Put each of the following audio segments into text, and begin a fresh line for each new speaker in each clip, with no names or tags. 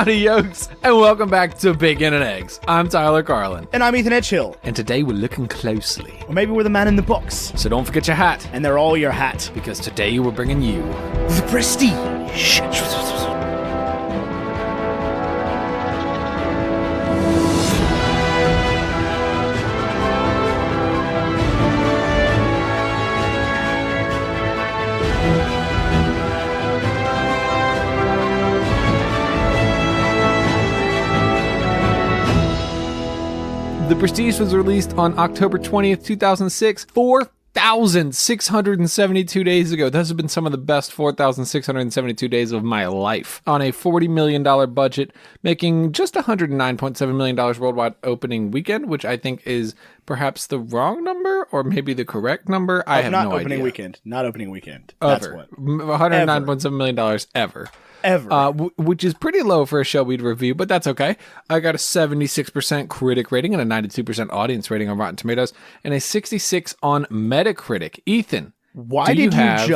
Howdy, yokes, and welcome back to Bacon and Eggs. I'm Tyler Carlin.
And I'm Ethan Edgehill.
And today we're looking closely.
Or maybe we're the man in the box.
So don't forget your hat.
And they're all your hat.
Because today we're bringing you
the Prestige.
The Prestige was released on October 20th, 2006, 4,672 days ago. Those have been some of the best 4,672 days of my life. On a $40 million budget, making just $109.7 million worldwide opening weekend, which I think is perhaps the wrong number or maybe the correct number. I have no idea.
Not opening weekend. Not opening weekend.
Ever.
That's what.
$109.7 million ever. Which is pretty low for a show we'd review, but that's okay. I got a 76% critic rating and a 92% audience rating on Rotten Tomatoes and a 66 on Metacritic. Ethan,
why did you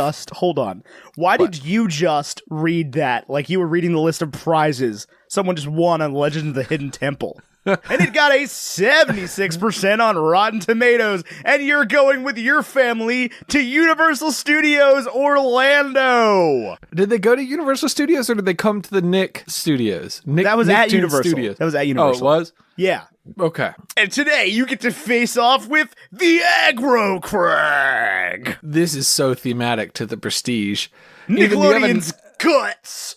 just read that like you were reading the list of prizes someone just won on Legend of the Hidden Temple? And it got a 76% on Rotten Tomatoes, and you're going with your family to Universal Studios Orlando.
Did they go to Universal Studios, or did they come to the Nick Studios?
That was at Universal. Studios. That was at Universal.
Oh, it was?
Yeah.
Okay.
And today, you get to face off with the Aggro Crag.
This is so thematic to the Prestige.
Nickelodeon's guts.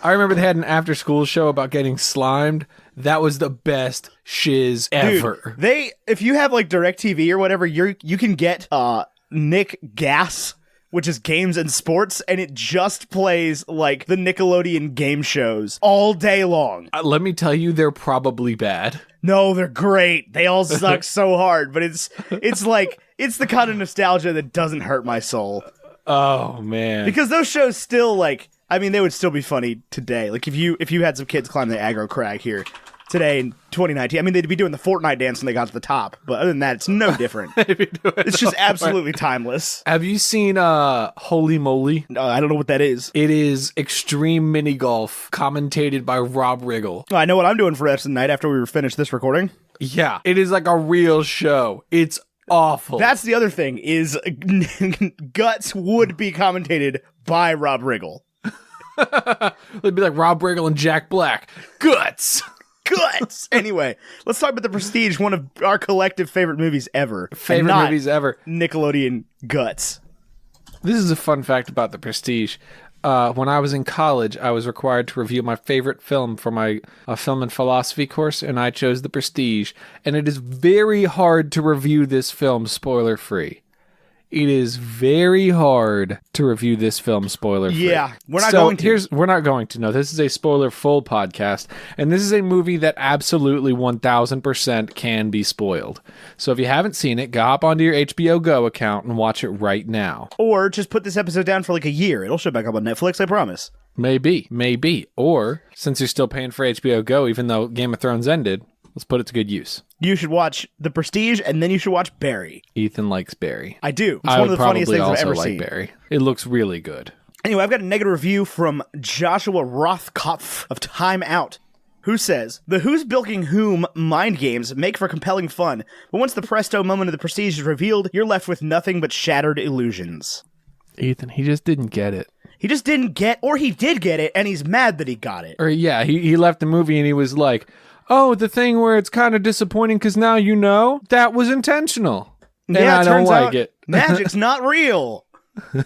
I remember they had an after-school show about getting slimed. That was the best shiz ever.
Dude, if you have like DirecTV or whatever, you can get Nick Gas, which is games and sports, and it just plays like the Nickelodeon game shows all day long.
Let me tell you, they're probably bad.
No, they're great. They all suck so hard, but it's the kind of nostalgia that doesn't hurt my soul.
Oh man,
because those shows still they would still be funny today. Like if you had some kids climb the Aggro Crag here today in 2019, they'd be doing the Fortnite dance when they got to the top. But other than that, it's no different. It's just absolutely timeless.
Have you seen Holy Moly?
I don't know what that is.
It is extreme mini golf, commentated by Rob Riggle.
I know what I'm doing for the rest of the night after we finish this recording.
Yeah, it is like a real show. It's awful.
That's the other thing is Guts would be commentated by Rob Riggle.
It'd be like Rob Riggle and Jack Black. Guts.
Anyway, let's talk about The Prestige, one of our collective favorite movies ever. Nickelodeon Guts.
This is a fun fact about The Prestige. When I was in college, I was required to review my favorite film for my film and philosophy course, and I chose The Prestige. And it is very hard to review this film spoiler-free. It is very hard to review this film spoiler-free.
Yeah, we're not going to.
We're not going to. No, this is a spoiler-full podcast, and this is a movie that absolutely 1,000% can be spoiled. So if you haven't seen it, go hop onto your HBO Go account and watch it right now.
Or just put this episode down for like a year. It'll show back up on Netflix, I promise.
Maybe. Or, since you're still paying for HBO Go, even though Game of Thrones ended, let's put it to good use.
You should watch The Prestige, and then you should watch Barry.
Ethan likes Barry.
I do. It's one of the funniest things I've ever seen.
Barry. It looks really good.
Anyway, I've got a negative review from Joshua Rothkopf of Time Out, who says, "The Who's Bilking Whom mind games make for compelling fun, but once the presto moment of The Prestige is revealed, you're left with nothing but shattered illusions."
Ethan, he just didn't get it.
He just didn't get, or he did get it, and he's mad that he got it.
Or yeah, he left the movie and he was like, oh, the thing where it's kind of disappointing because now you know that was intentional. And
yeah,
I don't like it.
Magic's not real.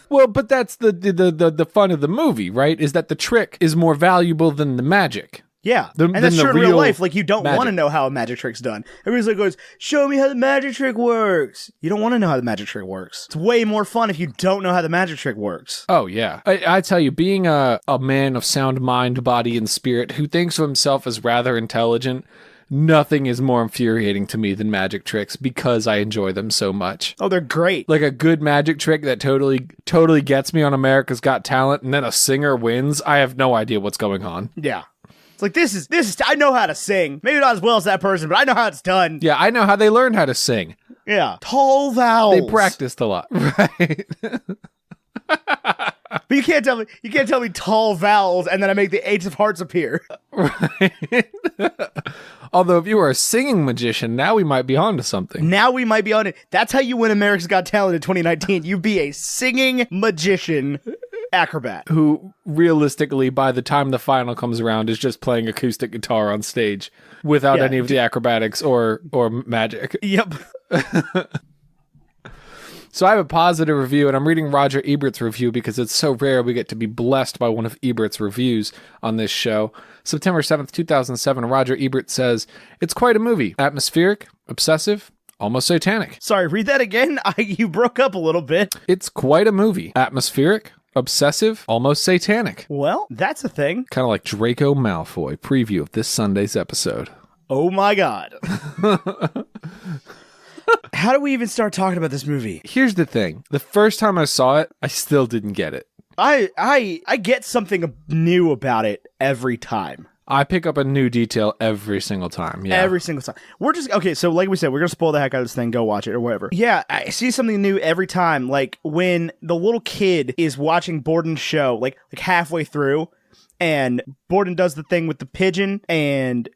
Well, but that's the fun of the movie, right? Is that the trick is more valuable than the magic.
Yeah, and that's true in real life. Like, you don't want to know how a magic trick's done. Everybody's like goes, show me how the magic trick works. You don't want to know how the magic trick works. It's way more fun if you don't know how the magic trick works.
Oh, yeah. I tell you, being a man of sound mind, body, and spirit who thinks of himself as rather intelligent, nothing is more infuriating to me than magic tricks because I enjoy them so much.
Oh, they're great.
Like a good magic trick that totally gets me on America's Got Talent, and then a singer wins. I have no idea what's going on.
Yeah. It's like, this is, I know how to sing. Maybe not as well as that person, but I know how it's done.
Yeah, I know how they learned how to sing.
Yeah. Tall vowels.
They practiced a lot. Right.
But You can't tell me tall vowels and then I make the eights of hearts appear.
Right. Although if you were a singing magician, now we might be onto something.
Now we might be on it. That's how you win America's Got Talent in 2019. You be a singing magician acrobat.
Who realistically, by the time the final comes around, is just playing acoustic guitar on stage without any of the acrobatics or magic.
Yep.
So I have a positive review, and I'm reading Roger Ebert's review because it's so rare we get to be blessed by one of Ebert's reviews on this show. September 7th, 2007, Roger Ebert says, "It's quite a movie. Atmospheric, obsessive, almost satanic."
Sorry, read that again? You broke up a little bit.
It's quite a movie. Atmospheric, obsessive, almost satanic.
Well, that's a thing.
Kind of like Draco Malfoy. Preview of this Sunday's episode.
Oh my God. How do we even start talking about this movie?
Here's the thing. The first time I saw it, I still didn't get it.
I get something new about it every time.
I pick up a new detail every single time. Yeah.
Every single time. We're just, okay, so like we said, we're going to spoil the heck out of this thing. Go watch it or whatever. Yeah, I see something new every time. Like when the little kid is watching Borden's show, like halfway through, and Borden does the thing with the pigeon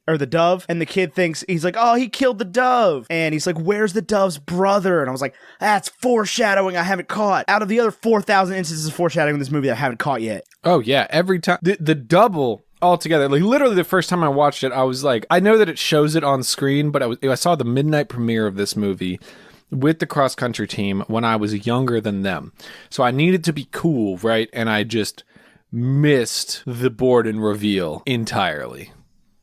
or the dove, and the kid thinks, he's like, oh, he killed the dove. And he's like, where's the dove's brother? And I was like, that's foreshadowing I haven't caught. Out of the other 4,000 instances of foreshadowing in this movie that I haven't caught yet.
Oh, yeah. Every time. The double altogether, like literally the first time I watched it, I was like, I know that it shows it on screen, but I saw the midnight premiere of this movie with the cross-country team when I was younger than them. So I needed to be cool, right? And I just missed the Borden reveal entirely.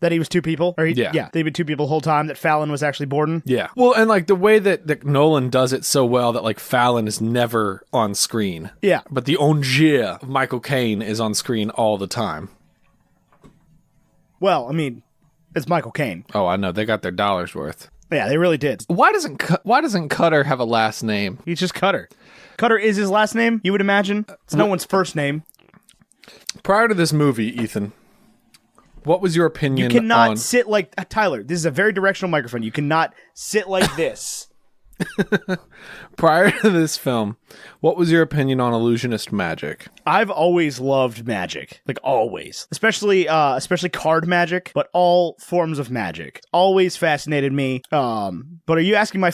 That he was two people?
Yeah.
They'd been two people the whole time, that Fallon was actually Borden?
Yeah. Well, and like the way that Nolan does it so well that like Fallon is never on screen.
Yeah.
But the Onjie of Michael Caine is on screen all the time.
Well, I mean, it's Michael Caine.
Oh, I know. They got their dollars worth.
Yeah, they really did.
Why doesn't Cutter have a last name?
He's just Cutter. Cutter is his last name, you would imagine. It's no one's first name.
Prior to this movie, Ethan, what was your opinion on...
You cannot sit like... Tyler, this is a very directional microphone. You cannot sit like this.
Prior to this film, what was your opinion on illusionist magic?
I've always loved magic. Like, always. Especially card magic, but all forms of magic. Always fascinated me. But are you asking my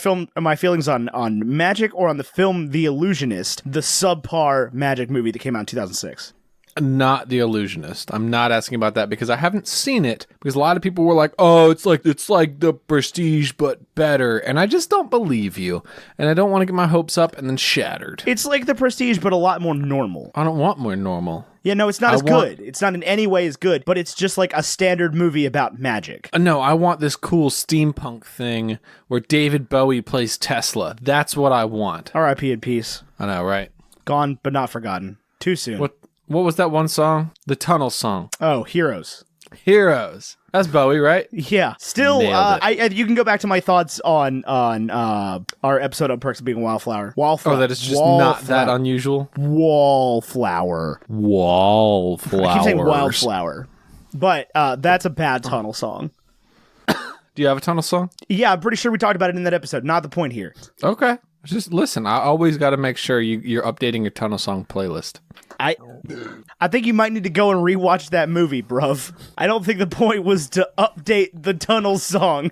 feelings on magic or on the film The Illusionist, the subpar magic movie that came out in 2006?
Not The Illusionist. I'm not asking about that because I haven't seen it, because a lot of people were like, oh, it's like The Prestige but better, and I just don't believe you, and I don't want to get my hopes up and then shattered.
It's like The Prestige but a lot more normal.
I don't want more normal.
Yeah, no, it's not as good. It's not in any way as good, but it's just like a standard movie about magic.
No, I want this cool steampunk thing where David Bowie plays Tesla. That's what I want.
R.I.P. in peace.
I know, right?
Gone but not forgotten. Too soon.
What was that one song? The Tunnel song.
Oh, Heroes.
Heroes. That's Bowie, right?
Yeah. Still, you can go back to my thoughts on our episode on Perks of Being a Wildflower.
Oh, that is just not that unusual?
Wallflower.
Wallflower.
I keep saying wildflower. But that's a bad tunnel song.
Do you have a tunnel song?
Yeah, I'm pretty sure we talked about it in that episode. Not the point here.
Okay. Just listen, I always got to make sure you're updating your tunnel song playlist.
I think you might need to go and rewatch that movie, bruv. I don't think the point was to update the tunnel song.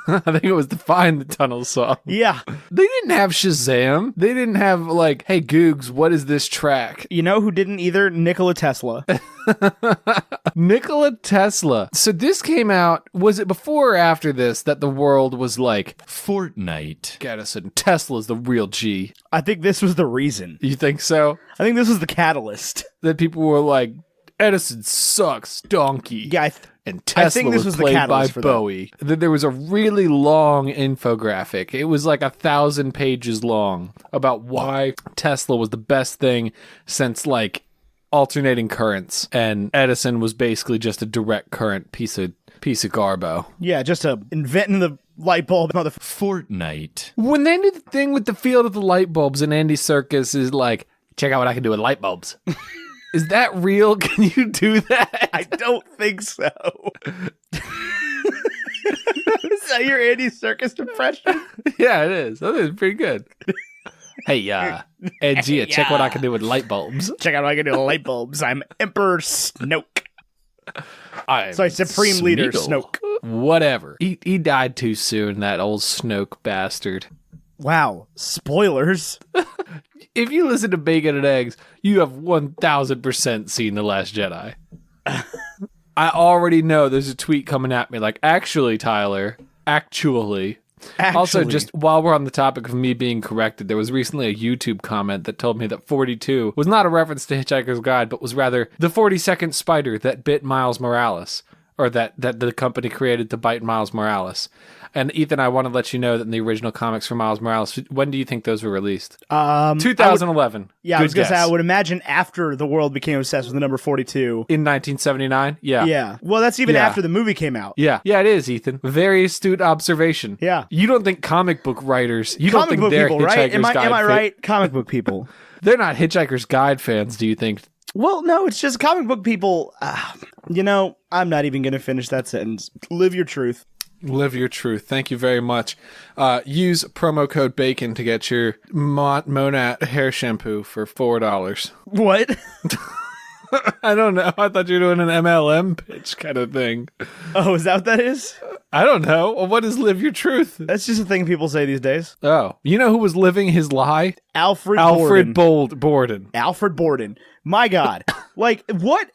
I think it was to find the tunnel song.
Yeah.
They didn't have Shazam. They didn't have like, hey Googs, what is this track?
You know who didn't either? Nikola Tesla.
Nikola Tesla. So this came out, was it before or after this that the world was like, Fortnite? Edison, Tesla's the real G.
I think this was the reason.
You think so?
I think this was the catalyst.
That people were like, Edison sucks, donkey.
Yeah,
and Tesla was played by Bowie. There was a really long infographic. It was like 1,000 pages long about why Tesla was the best thing since like alternating currents, and Edison was basically just a direct current piece of garbo.
Yeah, just inventing the light bulb.
Fortnite. When they did the thing with the field of the light bulbs, and Andy Serkis is like, check out what I can do with light bulbs. Is that real? Can you do that?
I don't think so. Is that your Andy Serkis impression?
Yeah, it is. I think it's pretty good. Hey, Angia, check what I can do with light bulbs.
Check out what I can do with light bulbs. I'm Emperor Snoke.
I'm
Supreme Leader Snoke.
Whatever. He died too soon, that old Snoke bastard.
Wow. Spoilers.
If you listen to Bacon and Eggs, you have 1,000% seen The Last Jedi. I already know there's a tweet coming at me like, actually, Tyler, actually. Also, just while we're on the topic of me being corrected, there was recently a YouTube comment that told me that 42 was not a reference to Hitchhiker's Guide, but was rather the 42nd spider that bit Miles Morales, or that the company created to bite Miles Morales. And Ethan, I want to let you know that in the original comics for Miles Morales, when do you think those were released? 2011.
I was going to say, I would imagine after the world became obsessed with the number 42.
In 1979? Yeah.
Yeah. Well, that's even after the movie came out.
Yeah. Yeah, it is, Ethan. Very astute observation.
Yeah.
You don't think comic book writers,
Comic
don't think
book
they're
people, right?
Hitchhiker's Guide
Am I right? Comic book people.
They're not Hitchhiker's Guide fans, do you think?
Well, no, it's just comic book people. I'm not even going to finish that sentence. Live your truth.
Live your truth. Thank you very much. Use promo code BACON to get your Monat hair shampoo for $4.
What?
I don't know. I thought you were doing an MLM pitch kind of thing.
Oh, is that what that is?
I don't know. What is live your truth?
That's just a thing people say these days.
Oh. You know who was living his lie?
Alfred
Borden.
Alfred Borden. My God. Like, what?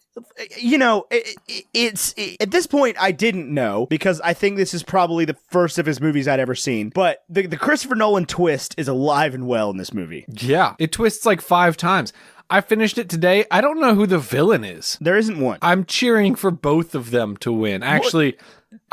It's at this point I didn't know, because I think this is probably the first of his movies I'd ever seen. But the Christopher Nolan twist is alive and well in this movie.
Yeah. It twists like 5 times. I finished it today. I don't know who the villain is.
There isn't one.
I'm cheering for both of them to win. Actually,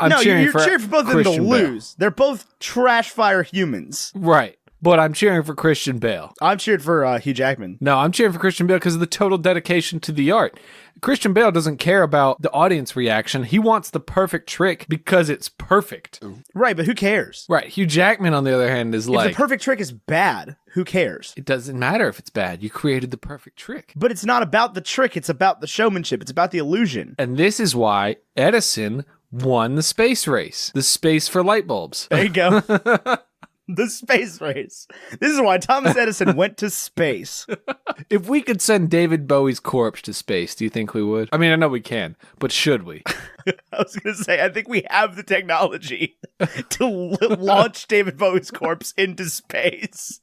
you're
cheering for
both of them to lose. They're both trash fire humans.
Right. But I'm cheering for Christian Bale.
I'm cheering for Hugh Jackman.
No, I'm cheering for Christian Bale because of the total dedication to the art. Christian Bale doesn't care about the audience reaction. He wants the perfect trick because it's perfect.
Right, but who cares?
Right. Hugh Jackman, on the other hand, is
if the perfect trick is bad, who cares?
It doesn't matter if it's bad. You created the perfect trick.
But it's not about the trick. It's about the showmanship. It's about the illusion.
And this is why Edison won the space race. The space for light bulbs.
There you go. The space race. This is why Thomas Edison went to space.
If we could send David Bowie's corpse to space, do you think we would? I mean, I know we can, but should we?
I was going to say, I think we have the technology to launch David Bowie's corpse into space.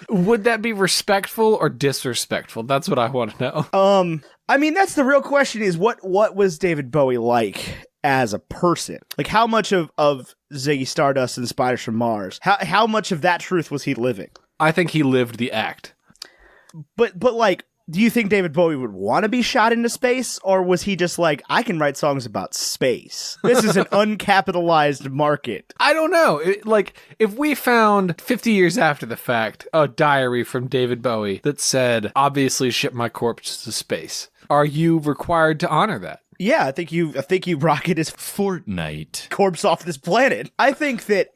Would that be respectful or disrespectful? That's what I want to know.
I mean, that's the real question, is what was David Bowie like as a person? Like, how much of Ziggy Stardust and Spiders from Mars, how much of that truth was he living?
I think he lived the act.
But like, do you think David Bowie would want to be shot into space? Or was he just like, I can write songs about space. This is an uncapitalized market.
I don't know. If we found 50 years after the fact a diary from David Bowie that said, obviously ship my corpse to space, are you required to honor that?
Yeah, I think you rocket his
Fortnite
corpse off this planet. I think that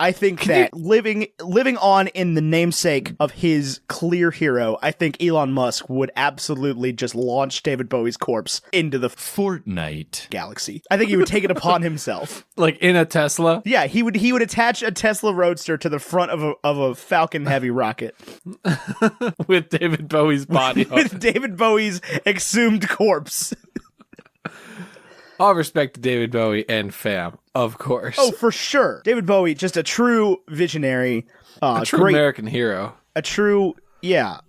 living on in the namesake of his clear hero, I think Elon Musk would absolutely just launch David Bowie's corpse into the
Fortnite
galaxy. I think he would take it upon himself.
Like in a Tesla?
Yeah, he would attach a Tesla Roadster to the front of a Falcon Heavy rocket
with David Bowie's body on
with David Bowie's exhumed corpse.
All respect to David Bowie and fam, of course.
Oh, for sure. David Bowie, just a true visionary.
A true American hero.
A true, yeah.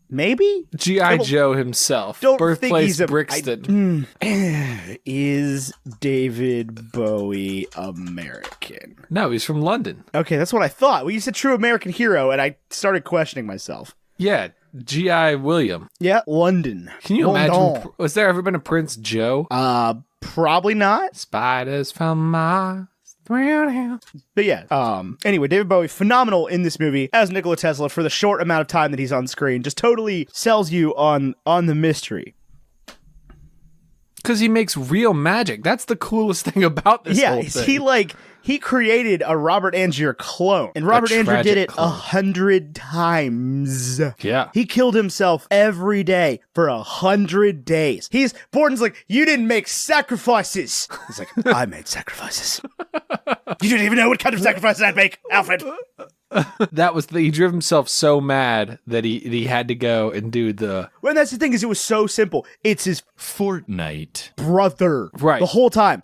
Maybe?
G.I. Joe himself.
Don't
Birthplace
think
Brixton.
Is David Bowie American?
No, he's from London.
Okay, that's what I thought. Well, you said true American hero, and I started questioning myself.
Yeah, G.I. William.
Yeah, London.
Can you imagine? Was there ever been a Prince Joe?
Probably not.
Spiders from Mars.
But yeah, anyway, David Bowie, phenomenal in this movie as Nikola Tesla for the short amount of time that he's on screen. Just totally sells you on the mystery.
Because he makes real magic. That's the coolest thing about this whole thing.
He created a Robert Angier clone, and Robert Angier did it 100 times.
Yeah.
He killed himself every day for 100 days. Borden's like, you didn't make sacrifices. He's like, I made sacrifices. You didn't even know what kind of sacrifices I'd make, Alfred.
He drove himself so mad that he had to go and do the
Well, that's the thing is it was so simple. It's his
Fortnite.
brother.
Right.
The whole time.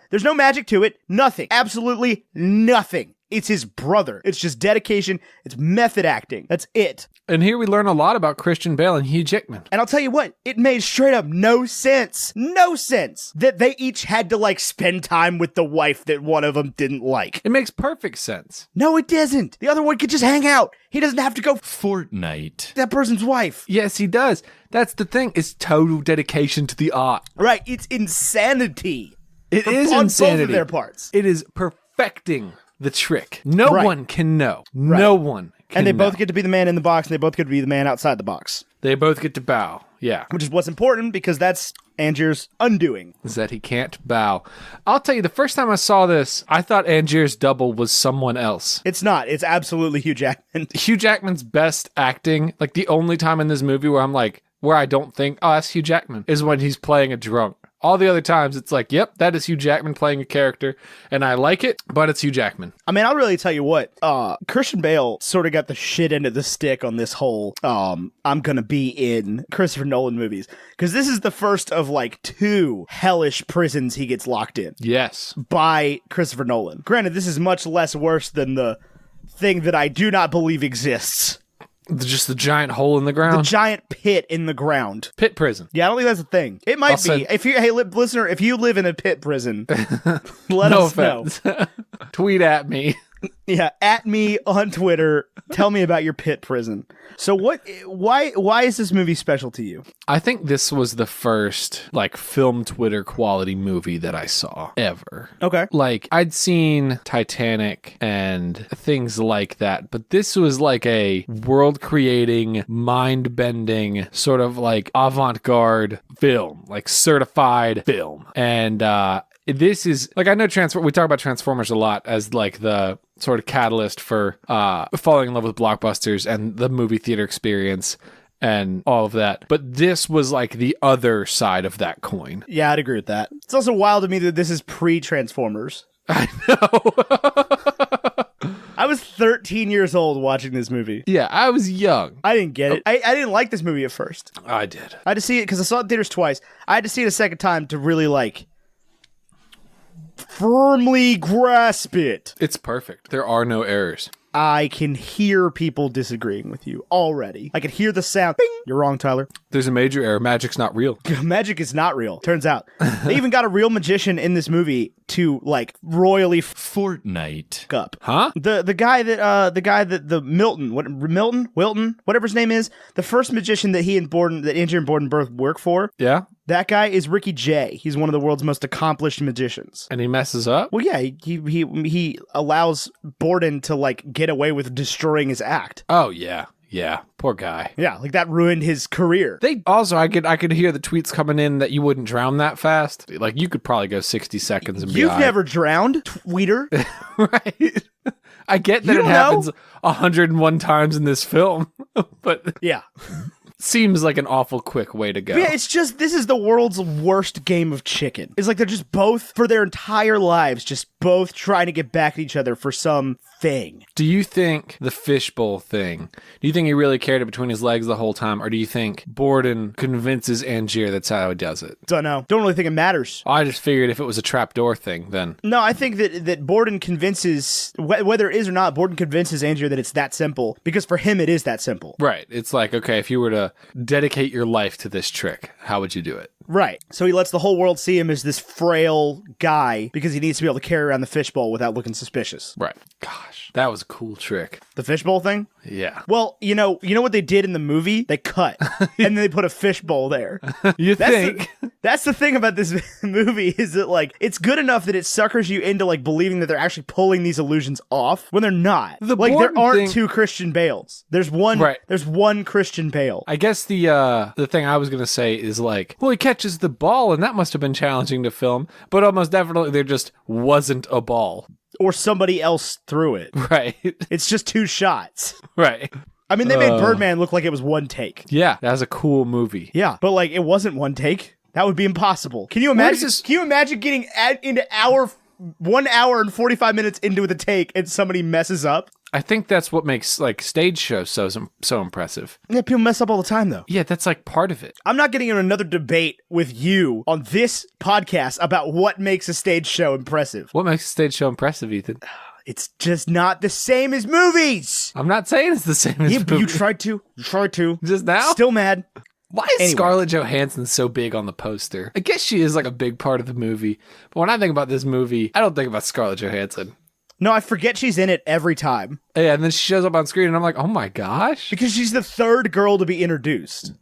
There's no magic to it. Nothing. Absolutely nothing. It's his brother. It's just dedication. It's method acting. That's it.
And here we learn a lot about Christian Bale and Hugh Jackman.
And I'll tell you what, it made straight up no sense that they each had to like spend time with the wife that one of them didn't like.
It makes perfect sense.
No, it doesn't. The other one could just hang out. He doesn't have to go
Fortnite.
that person's wife.
Yes, he does. That's the thing. It's total dedication to the art.
Right. It's insanity.
It is
on
insanity.
both of their parts.
It is perfecting the trick. No
Right.
one can know. No one can
And they
know.
both get to be the man in the box, and they both get to be the man outside the box.
They both get to bow. Yeah.
Which is what's important, because that's Angier's undoing.
Is that he can't bow. I'll tell you, the first time I saw this, I thought Angier's double was someone else.
It's not. It's absolutely Hugh Jackman.
Hugh Jackman's best acting, like the only time in this movie where I'm like, where I don't think, oh, that's Hugh Jackman, is when he's playing a drunk. All the other times, it's like, yep, that is Hugh Jackman playing a character, and I like it, but it's Hugh Jackman.
I mean, I'll really tell you what, Christian Bale sort of got the shit end of the stick on this whole, I'm gonna be in Christopher Nolan movies. Because this is the first of like 2 hellish prisons he gets locked in
Yes.
by Christopher Nolan. Granted, this is much less worse than the thing that I do not believe exists.
Just the giant hole in the
The
ground.
giant pit in the ground.
Pit prison.
Yeah, I don't think that's a thing. It might
Also-
be. If you, hey, listener, if you live in a pit prison, let
No
us know.
offense. Tweet at me.
Yeah, at me on Twitter. Tell me about your pit prison. So why is this movie special to you?
I think this was the first like film Twitter quality movie that I saw ever.
Okay.
Like I'd seen Titanic and things like that, but this was like a world creating, mind bending sort of like avant-garde film, like certified film. And this is like, I know we talk about Transformers a lot as like the sort of catalyst for falling in love with blockbusters and the movie theater experience and all of that. But this was like the other side of that coin.
Yeah, I'd agree with that. It's also wild to me that this is pre-Transformers.
I know.
I was 13 years old watching this movie.
Yeah, I was young.
I didn't get it. I didn't like this movie at first.
I did.
I had to see it because I saw it in theaters twice. I had to see it a second time to really like firmly grasp it.
It's perfect. There are no errors.
I can hear people disagreeing with you already. I can hear the sound. Bing! You're wrong, Tyler.
There's a major error. Magic's not real.
Magic is not real. Turns out. They even got a real magician in this movie to like royally
Fortnite.
up.
Huh?
The guy that the Wilton, whatever his name is, the first magician that Andrew and Borden both work for.
Yeah?
That guy is Ricky Jay. He's one of the world's most accomplished magicians.
And he messes up?
Well, yeah, he allows Borden to like get away with destroying his act.
Oh, yeah. Yeah. Poor guy.
Yeah, like that ruined his career.
They also, I could hear the tweets coming in that you wouldn't drown that fast. Like, you could probably go 60 seconds and be
You've
all right.
never drowned, tweeter.
Right? I get that
You
it
don't
happens 101 times in this film, but
Yeah.
seems like an awful quick way to go.
Yeah, it's just, this is the world's worst game of chicken. It's like they're just both, for their entire lives, just both trying to get back at each other for some thing.
Do you think the fishbowl thing, do you think he really carried it between his legs the whole time? Or do you think Borden convinces Angier that's how he does it?
Don't know. Don't really think it matters.
I just figured if it was a trapdoor thing, then.
No, I think that Borden convinces, whether it is or not, Borden convinces Angier that it's that simple, because for him it is that simple.
Right. It's like, okay, if you were to dedicate your life to this trick, how would you do it?
Right. So he lets the whole world see him as this frail guy because he needs to be able to carry around the fishbowl without looking suspicious.
Right. Gosh, that was a cool trick.
The fishbowl thing?
Yeah.
Well, you know what they did in the movie? They cut, and then they put a fishbowl there.
You think?
That's the thing about this movie is that like it's good enough that it suckers you into like believing that they're actually pulling these illusions off when they're not.
The
like
Borden
there aren't
thing-
two Christian Bales. There's one.
Right.
There's one Christian Bale.
I guess the thing I was going to say is like, well, he catches the ball, and that must have been challenging to film, but almost definitely there just wasn't a ball.
Or somebody else threw it.
Right.
It's just 2 shots.
Right.
I mean, they made Birdman look like it was 1 take.
Yeah, that was a cool movie.
Yeah, but like it wasn't 1 take. That would be impossible. Can you imagine? Can you imagine getting into 1 hour and 45 minutes into the take and somebody messes up?
I think that's what makes like stage shows so impressive.
Yeah, people mess up all the time, though.
Yeah, that's like part of it.
I'm not getting in another debate with you on this podcast about what makes a stage show impressive.
What makes a stage show impressive, Ethan?
It's just not the same as movies.
I'm not saying it's the same as
Yeah, but
movies.
you tried to. You tried to.
Just now?
Still mad.
Why is Scarlett Johansson so big on the poster? I guess she is like a big part of the movie. But when I think about this movie, I don't think about Scarlett Johansson.
No, I forget she's in it every time.
Yeah, and then she shows up on screen and I'm like, oh my gosh.
Because she's the third girl to be introduced.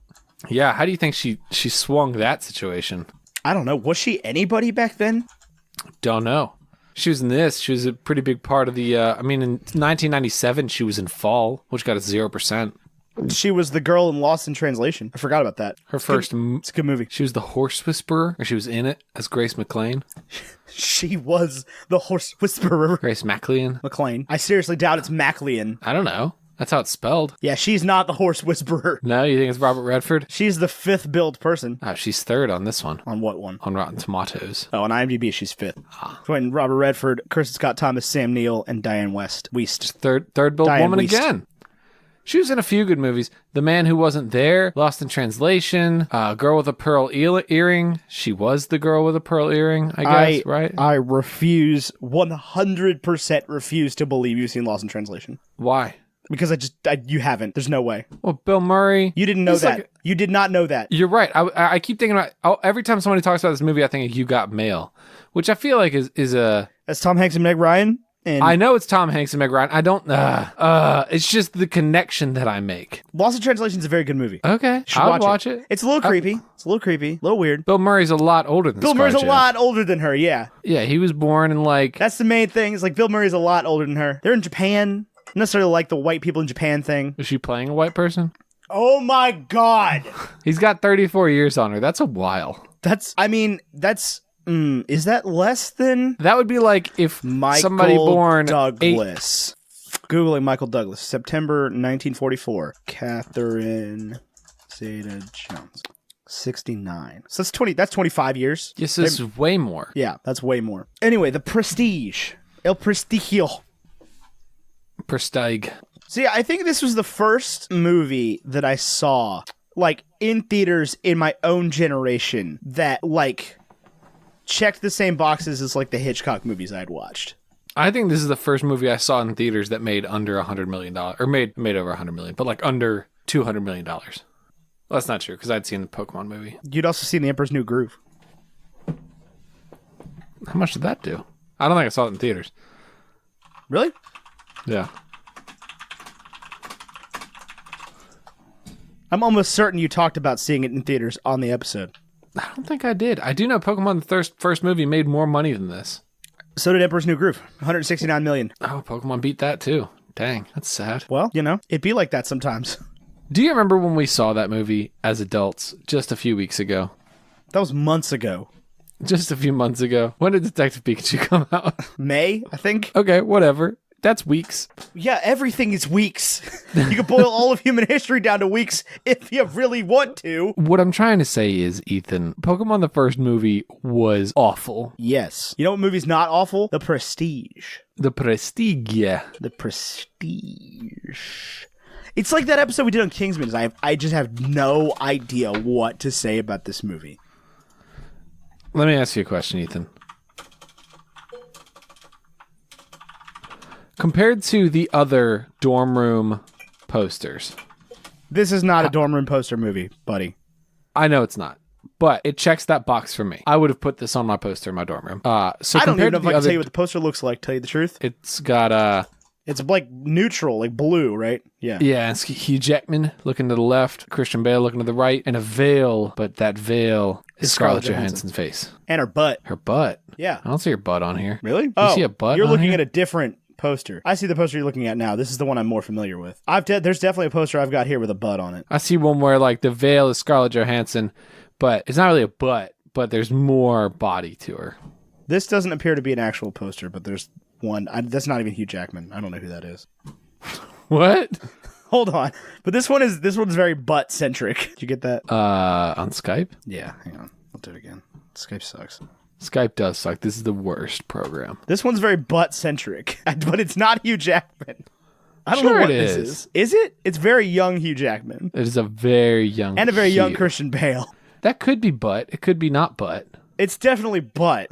Yeah, how do you think she swung that situation?
I don't know. Was she anybody back then?
Don't know. She was in this. She was a pretty big part of the, in 1997, she was in Fall, which got a 0%.
She was the girl in Lost in Translation. I forgot about that.
Her first...
It's a good movie.
She was the horse whisperer, or she was in it as Grace McLean.
She was the horse whisperer.
Grace McLean.
McLean. I seriously doubt it's Maclean.
I don't know. That's how it's spelled.
Yeah, she's not the horse whisperer.
No, you think it's Robert Redford?
She's the fifth billed person.
Oh, she's third on this one.
On what one?
On Rotten Tomatoes.
Oh, on IMDb, she's fifth. When Robert Redford, Kirsten Scott Thomas, Sam Neill, and Diane West.
Third billed
Diane
woman
Wiest.
again. She was in a few good movies. The Man Who Wasn't There, Lost in Translation, Girl with a Pearl Earring. She was the girl with a pearl earring, I guess, right?
I refuse, 100% refuse to believe you've seen Lost in Translation.
Why?
Because you haven't. There's no way.
Well, Bill Murray.
You didn't know
he's
that.
like-
You did not know that.
You're right. I keep thinking about, every time somebody talks about this movie, I think of You Got Mail, which I feel like is a...
That's Tom Hanks and Meg Ryan. And
I know it's Tom Hanks and Meg Ryan. I don't... it's just the connection that I make.
Lost in Translation is a very good movie.
Okay,
Should
I'll watch it.
It's a little creepy. It's a little creepy. A little weird.
Bill Murray's a lot older than
Bill Murray's a
ScarJo.
lot older than her, yeah.
Yeah, he was born in like...
That's the main thing. It's like Bill Murray's a lot older than her. They're in Japan. Not necessarily like the white people in Japan thing.
Is she playing a white person?
Oh my god.
He's got 34 years on her. That's a while.
Is that less than
That would be like if
Michael
somebody born
Douglas? Googling Michael Douglas, September 1944. Catherine Zeta-Jones, 69. So that's 25 years.
Yes, this is way more.
Yeah, that's way more. Anyway, The Prestige. El Prestigio.
Prestige.
See, I think this was the first movie that I saw, like, in theaters in my own generation that, like, checked the same boxes as, like, the Hitchcock movies I'd watched.
I think this is the first movie I saw in theaters that made under $100 million, or made over $100 million, but like under $200 million. Well, that's not true because I'd seen the Pokemon movie.
You'd also seen The Emperor's New Groove.
How much did that do? I don't think I saw it in theaters.
Really?
Yeah.
I'm almost certain you talked about seeing it in theaters on the episode.
I don't think I did. I do know Pokemon the first movie made more money than this.
So did Emperor's New Groove. $169 million.
Oh, Pokemon beat that too. Dang, that's sad.
Well, you know, it'd be like that sometimes.
Do you remember when we saw that movie as adults just a few weeks ago?
That was months ago.
Just a few months ago. When did Detective Pikachu come out?
May, I think.
Okay, whatever. That's weeks.
Yeah, everything is weeks. You can boil all of human history down to weeks if you really want to.
What I'm trying to say is, Ethan, Pokemon the first movie was awful.
Yes. You know what movie's not awful? The Prestige.
The Prestige.
The Prestige. It's like that episode we did on Kingsman. I just have no idea what to say about this movie.
Let me ask you a question, Ethan. Compared to the other dorm room posters.
This is not a dorm room poster movie, buddy.
I know it's not, but it checks that box for me. I would have put this on my poster in my dorm room. So
I don't even know if I can
other,
tell you what the poster looks like, tell you the truth.
It's got
It's like neutral, like blue, right? Yeah.
Yeah, it's Hugh Jackman looking to the left, Christian Bale looking to the right, and a veil, but that veil is Scarlett Johansson's face.
And her butt.
Her butt?
Yeah.
I don't see her butt on here.
Really?
You see a butt
You're
on
looking
here?
at a different poster. I see the poster you're looking at now. This is the one I'm more familiar with. There's definitely a poster I've got here with a butt on it.
I see one where like the veil is Scarlett Johansson, but it's not really a butt, but there's more body to her.
This doesn't appear to be an actual poster, but there's one. That's not even Hugh Jackman. I don't know who that is.
What?
Hold on. But this one's very butt centric. Did you get that?
On Skype?
Yeah, hang on. I'll do it again. Skype sucks.
Skype does suck. This is the worst program.
This one's very butt centric, but it's not Hugh Jackman. I don't
Sure
know what
it
this
is.
is. Is it? It's very young Hugh Jackman.
It is a very young
And a very young
Hugh.
Christian Bale.
That could be butt. It could be not butt.
It's definitely butt.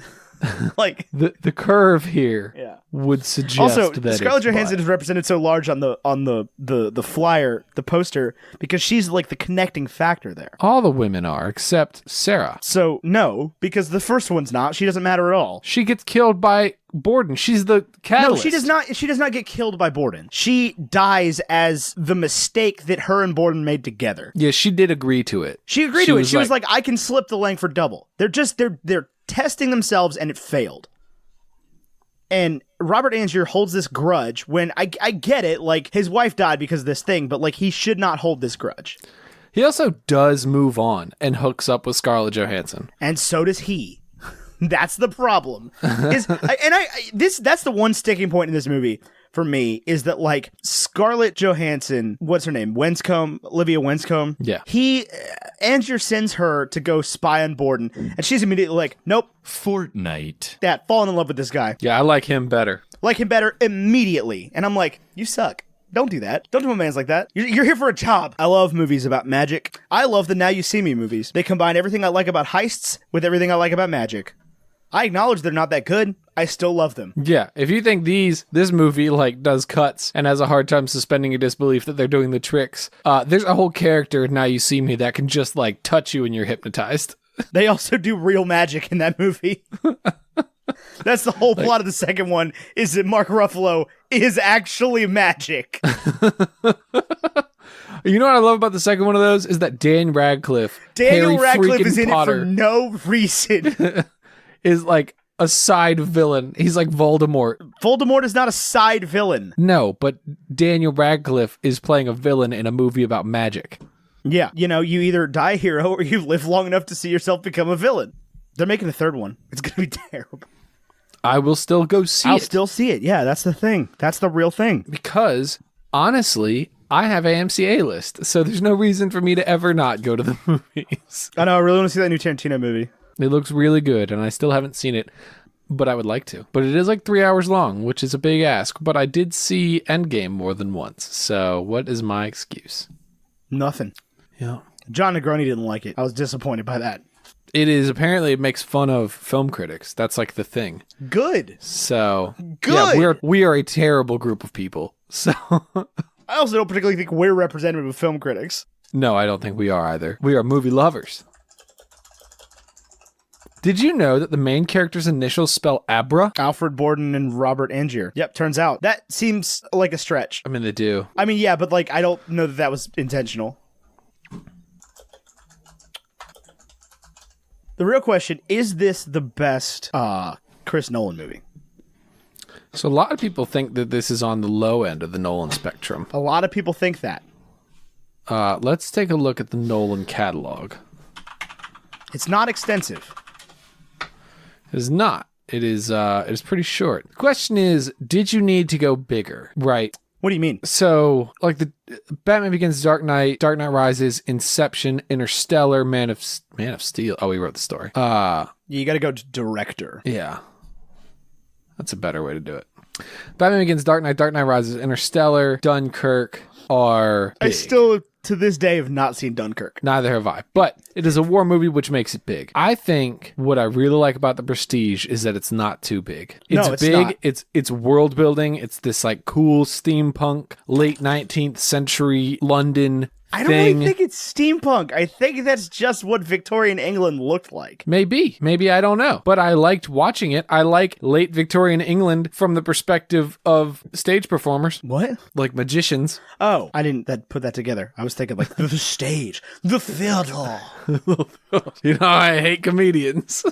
Like
The curve here
Yeah.
would suggest
also
that
Scarlett
it's
Johansson
butt.
is represented so large on the flyer, the poster, because she's like the connecting factor there.
All the women are, except Sarah.
So no, because the first one's not. She doesn't matter at all.
She gets killed by Borden. She's the catalyst.
No, she does not. She does not get killed by Borden. She dies as the mistake that her and Borden made together.
Yeah, she did agree to it.
She agreed to it. She was like, "I can slip the Langford double." They're testing themselves, and it failed. And Robert Angier holds this grudge when I get it. Like, his wife died because of this thing, but like, he should not hold this grudge.
He also does move on and hooks up with Scarlett Johansson.
And so does he. That's the problem. That's the one sticking point in this movie for me, is that like Scarlett Johansson, what's her name? Olivia Wenscombe.
Yeah.
Angier sends her to go spy on Borden, and she's immediately like, nope,
Fortnite.
falling in love with this guy.
Yeah, I like him better.
Like him better immediately. And I'm like, you suck. Don't do that. Don't do a man's like that. You're here for a job. I love movies about magic. I love the Now You See Me movies. They combine everything I like about heists with everything I like about magic. I acknowledge they're not that good. I still love them.
Yeah, if you think this movie like does cuts and has a hard time suspending your disbelief that they're doing the tricks, there's a whole character in Now You See Me that can just like touch you and you're hypnotized.
They also do real magic in that movie. That's the whole plot of the second one, is that Mark Ruffalo is actually magic.
You know what I love about the second one of those is that Daniel Radcliffe
is in
Potter,
it for no reason.
is like a side villain. He's like Voldemort.
Voldemort is not a side villain.
No, but Daniel Radcliffe is playing a villain in a movie about magic.
Yeah. You know, you either die a hero or you live long enough to see yourself become a villain. They're making a third one. It's going to be terrible.
I will still go see
I'll
it.
still see it. Yeah, that's the thing. That's the real thing.
Because, honestly, I have AMC A-list, so there's no reason for me to ever not go to the movies.
I know, I really want to see that new Tarantino movie.
It looks really good, and I still haven't seen it, but I would like to. But it is like 3 hours long, which is a big ask, but I did see Endgame more than once, so what is my excuse?
Nothing.
Yeah.
John Negroni didn't like it. I was disappointed by that.
It makes fun of film critics. That's like the thing.
Good.
So,
Good.
Yeah, we are a terrible group of people. So,
I also don't particularly think we're representative of film critics.
no, I don't think we are either. We are movie lovers. Did you know that the main character's initials spell Abra?
Alfred Borden and Robert Angier. Yep, turns out. That seems like a stretch.
I mean, they do.
I mean, yeah, but like, I don't know that was intentional. The real question, is this the best Chris Nolan movie?
So a lot of people think that this is on the low end of the Nolan spectrum.
A lot of people think that.
Let's take a look at the Nolan catalog.
It's not extensive.
It is not. It is pretty short. The question is, did you need to go bigger? Right.
What do you mean?
So, like the Batman Begins, Dark Knight Rises, Inception, Interstellar, Man of Steel. Oh, he wrote the story.
You got to go to director.
Yeah. That's a better way to do it. Batman Begins, Dark Knight Rises, Interstellar, Dunkirk are big.
I still, to this day, have not seen Dunkirk.
Neither have I. But it is a war movie, which makes it big. I think what I really like about The Prestige is that it's not too big. It's big.
Not.
It's world building. It's this like cool steampunk, late 19th century London
I don't
thing.
really think it's steampunk. I think that's just what Victorian England looked like.
Maybe, I don't know. But I liked watching it. I like late Victorian England from the perspective of stage performers.
What?
Like magicians.
Oh, I didn't put that together. I was thinking like the stage, the theater.
You know, I hate comedians.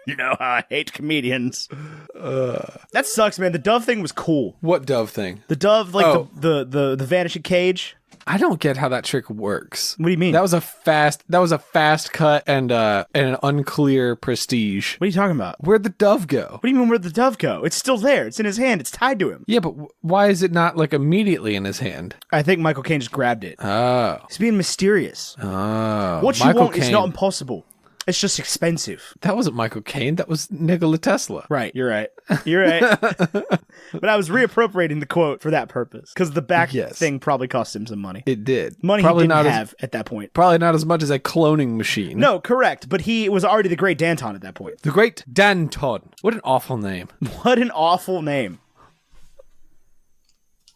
You know how I hate comedians. That sucks, man. The dove thing was cool.
What dove thing?
The dove, like
Oh.
the vanishing cage.
I don't get how that trick works.
What do you mean?
That was a fast cut and an unclear Prestige.
What are you talking about?
Where'd the dove go?
What do you mean, where'd the dove go? It's still there. It's in his hand. It's tied to him.
Yeah, but why is it not like immediately in his hand?
I think Michael Caine just grabbed it.
Oh.
He's being mysterious.
Oh.
What you
Michael
want is
Caine.
not impossible. It's just expensive.
That wasn't Michael Caine. That was Nikola Tesla.
Right, you're right. You're right. But I was reappropriating the quote for that purpose because the back thing probably cost him some money.
It did.
Money
probably
he didn't
not
have at that point.
Probably not as much as a cloning machine.
No, correct. But he was already the Great Danton at that point.
The Great Danton. What an awful name.
What an awful name.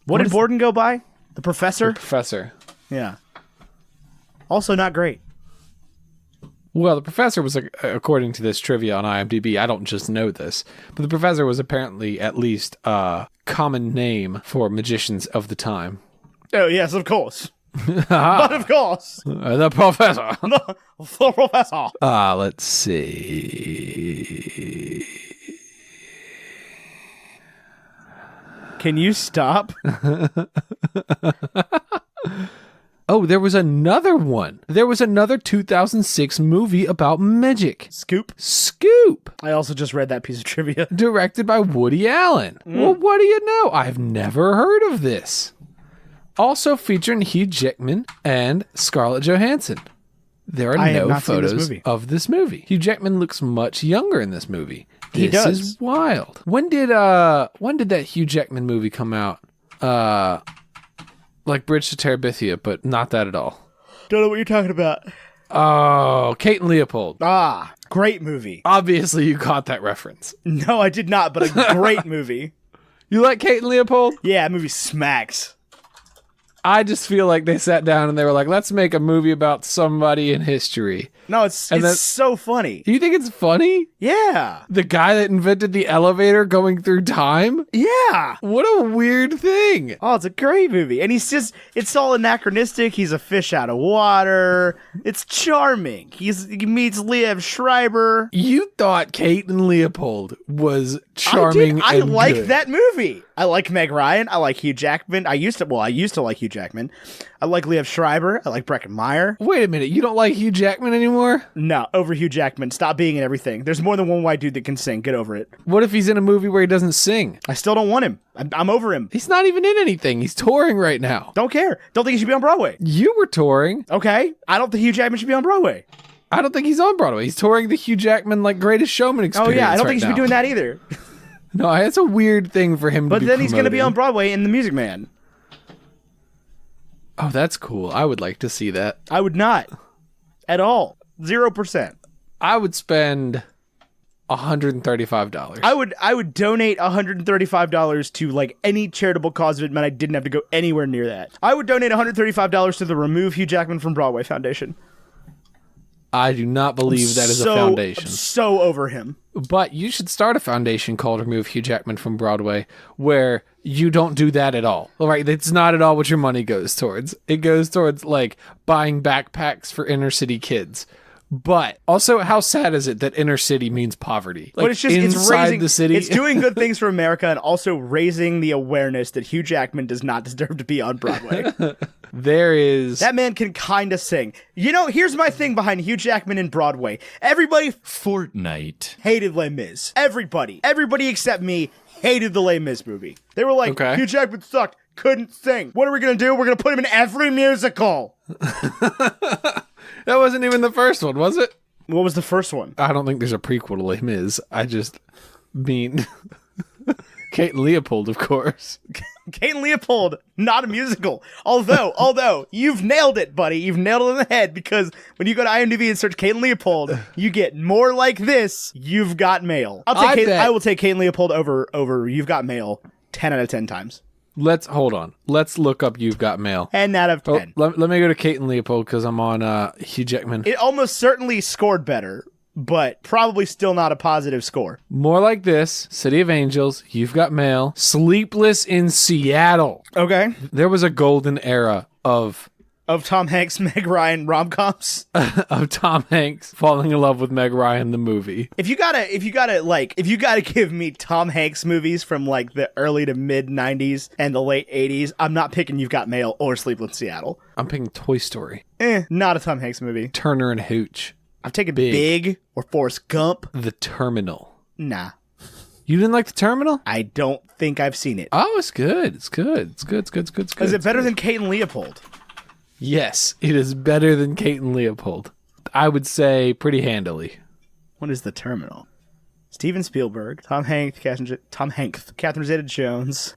What did Borden go by? The Professor?
The Professor.
Yeah. Also not great.
Well, the Professor was, according to this trivia on IMDb, I don't just know this, but the Professor was apparently at least a common name for magicians of the time.
Oh, yes, of course. But of course.
The Professor.
The Professor.
Let's see.
Can you stop?
Oh, there was another one. There was another 2006 movie about magic.
Scoop.
I
also just read that piece of trivia.
Directed by Woody Allen. Well, what do you know? I've never heard of this. Also featuring Hugh Jackman and Scarlett Johansson. There are no photos of this movie. Hugh Jackman looks much younger in this movie. This is wild. When did that Hugh Jackman movie come out? Like Bridge to Terabithia, but not that at all.
Don't know what you're talking about.
Oh, Kate and Leopold.
Ah, great movie.
Obviously, you caught that reference.
No, I did not, but a great movie.
You like Kate and Leopold?
Yeah, that movie smacks.
I just feel like they sat down and they were like, let's make a movie about somebody in history.
No, it's so funny.
You think it's funny?
Yeah.
The guy that invented the elevator going through time?
Yeah.
What a weird thing.
Oh, it's a great movie. And it's all anachronistic. He's a fish out of water. It's charming. He meets Liev Schreiber.
You thought Kate and Leopold was charming.
I like
good.
that movie. I like Meg Ryan. I like Hugh Jackman. I used to like Hugh Jackman. I like Liev Schreiber. I like Breckin Meyer.
Wait a minute. You don't like Hugh Jackman anymore?
No, over Hugh Jackman. Stop being in everything. There's more than one white dude that can sing. Get over it.
What if he's in a movie where he doesn't sing?
I still don't want him. I'm over him.
He's not even in anything. He's touring right now.
Don't care. Don't think he should be on Broadway.
You were touring.
Okay. I don't think Hugh Jackman should be on Broadway.
I don't think he's on Broadway. He's touring the Hugh Jackman, Greatest Showman experience.
Oh, yeah. I don't think he should be doing that either.
No, it's a weird thing for him to be
But then he's going to be on Broadway in The Music Man.
Oh, that's cool. I would like to see that.
I would not. At all. 0%.
I would spend $135.
I would donate $135 to any charitable cause if it meant I didn't have to go anywhere near that. I would donate $135 to the Remove Hugh Jackman from Broadway Foundation.
I do not believe that is a foundation.
I'm so over him.
But you should start a foundation called Remove Hugh Jackman from Broadway where you don't do that at all. Right? It's not at all what your money goes towards. It goes towards buying backpacks for inner city kids. But also, how sad is it that inner city means poverty?
But it's just
inside
raising
the city.
It's doing good things for America and also raising the awareness that Hugh Jackman does not deserve to be on Broadway.
There is...
That man can kind of sing. Here's my thing behind Hugh Jackman in Broadway. Everybody
Fortnite
hated Les Mis. Everybody except me hated the Les Mis movie. They were like, Hugh Jackman sucked, couldn't sing. What are we going to do? We're going to put him in every musical.
That wasn't even the first one, was it?
What was the first one?
I don't think there's a prequel to Les Mis. I just mean Kate and Leopold, of course.
Kate and Leopold, not a musical. Although, you've nailed it, buddy. You've nailed it on the head because when you go to IMDb and search Kate and Leopold, you get more like this. You've Got Mail. I will take Kate and Leopold over You've Got Mail 10 out of 10 times.
Hold on. Let's look up You've Got Mail.
10 out of 10.
Let me go to Kate and Leopold because I'm on Hugh Jackman.
It almost certainly scored better, but probably still not a positive score.
More like this: City of Angels, You've Got Mail, Sleepless in Seattle.
Okay.
There was a golden era of
Tom Hanks, Meg Ryan rom-coms.
Of Tom Hanks falling in love with Meg Ryan, the movie.
If you gotta give me Tom Hanks movies from the early to mid 90s and the late 80s, I'm not picking You've Got Mail or Sleepless in Seattle.
I'm picking Toy Story.
Not a Tom Hanks movie.
Turner and Hooch.
I've taken Big or Forrest Gump.
The Terminal.
Nah.
You didn't like The Terminal?
I don't think I've seen it.
Oh, it's good. It's good.
Is it better than Kate and Leopold?
Yes, it is better than Kate and Leopold. I would say pretty handily.
What is The Terminal? Steven Spielberg, Tom Hanks, Catherine Zeta-Jones.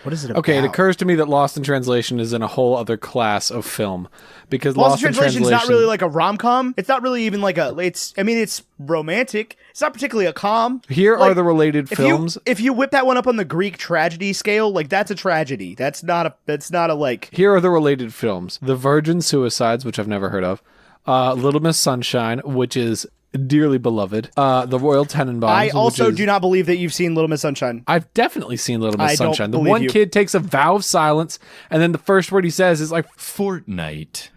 What is it about?
Okay, it occurs to me that Lost in Translation is in a whole other class of film because
Lost in Translation is not really like a rom-com. It's not really even like it's romantic. It's not particularly a com.
Here are the related films.
If you whip that one up on the Greek tragedy scale, like that's a tragedy. That's not a like.
Here are the related films: The Virgin Suicides, which I've never heard of, Little Miss Sunshine, which is dearly beloved, The Royal Tenenbaums.
I also do not believe that you've seen Little Miss Sunshine.
I've definitely seen Little Miss Sunshine. The
believe
one
you.
kid takes a vow of silence, and then the first word he says is like
Fortnite.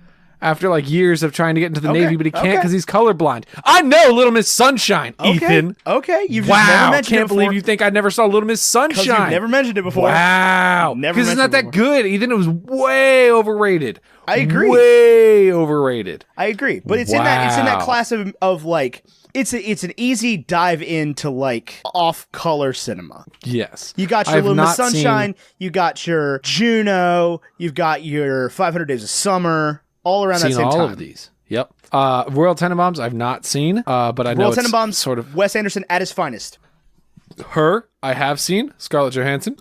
after like years of trying to get into the
Okay,
Navy, but he can't
okay.
because he's colorblind. I know Little Miss Sunshine, Ethan.
Okay, you've just never
Wow,
mentioned it
can't
before.
believe you think I never saw Little Miss
'Cause
Sunshine.
you've never mentioned it before.
Wow,
Never
because it's not that
mentioned
good, Ethan. It was way overrated.
I agree.
Way overrated.
I agree, but it's in that
Wow.
class of like it's an easy dive into like off-color cinema.
Yes,
You got your
I've
Little Miss
not seen-
Sunshine, you got your Juno, you've got your 500 Days of Summer, all around that
Seen
same
all
time.
of these. Yep. Royal Tenenbaums I've not seen, but I know
Royal
it's
Tenenbaums,
sort of
Wes Anderson at his finest.
her. I have seen Scarlett Johansson.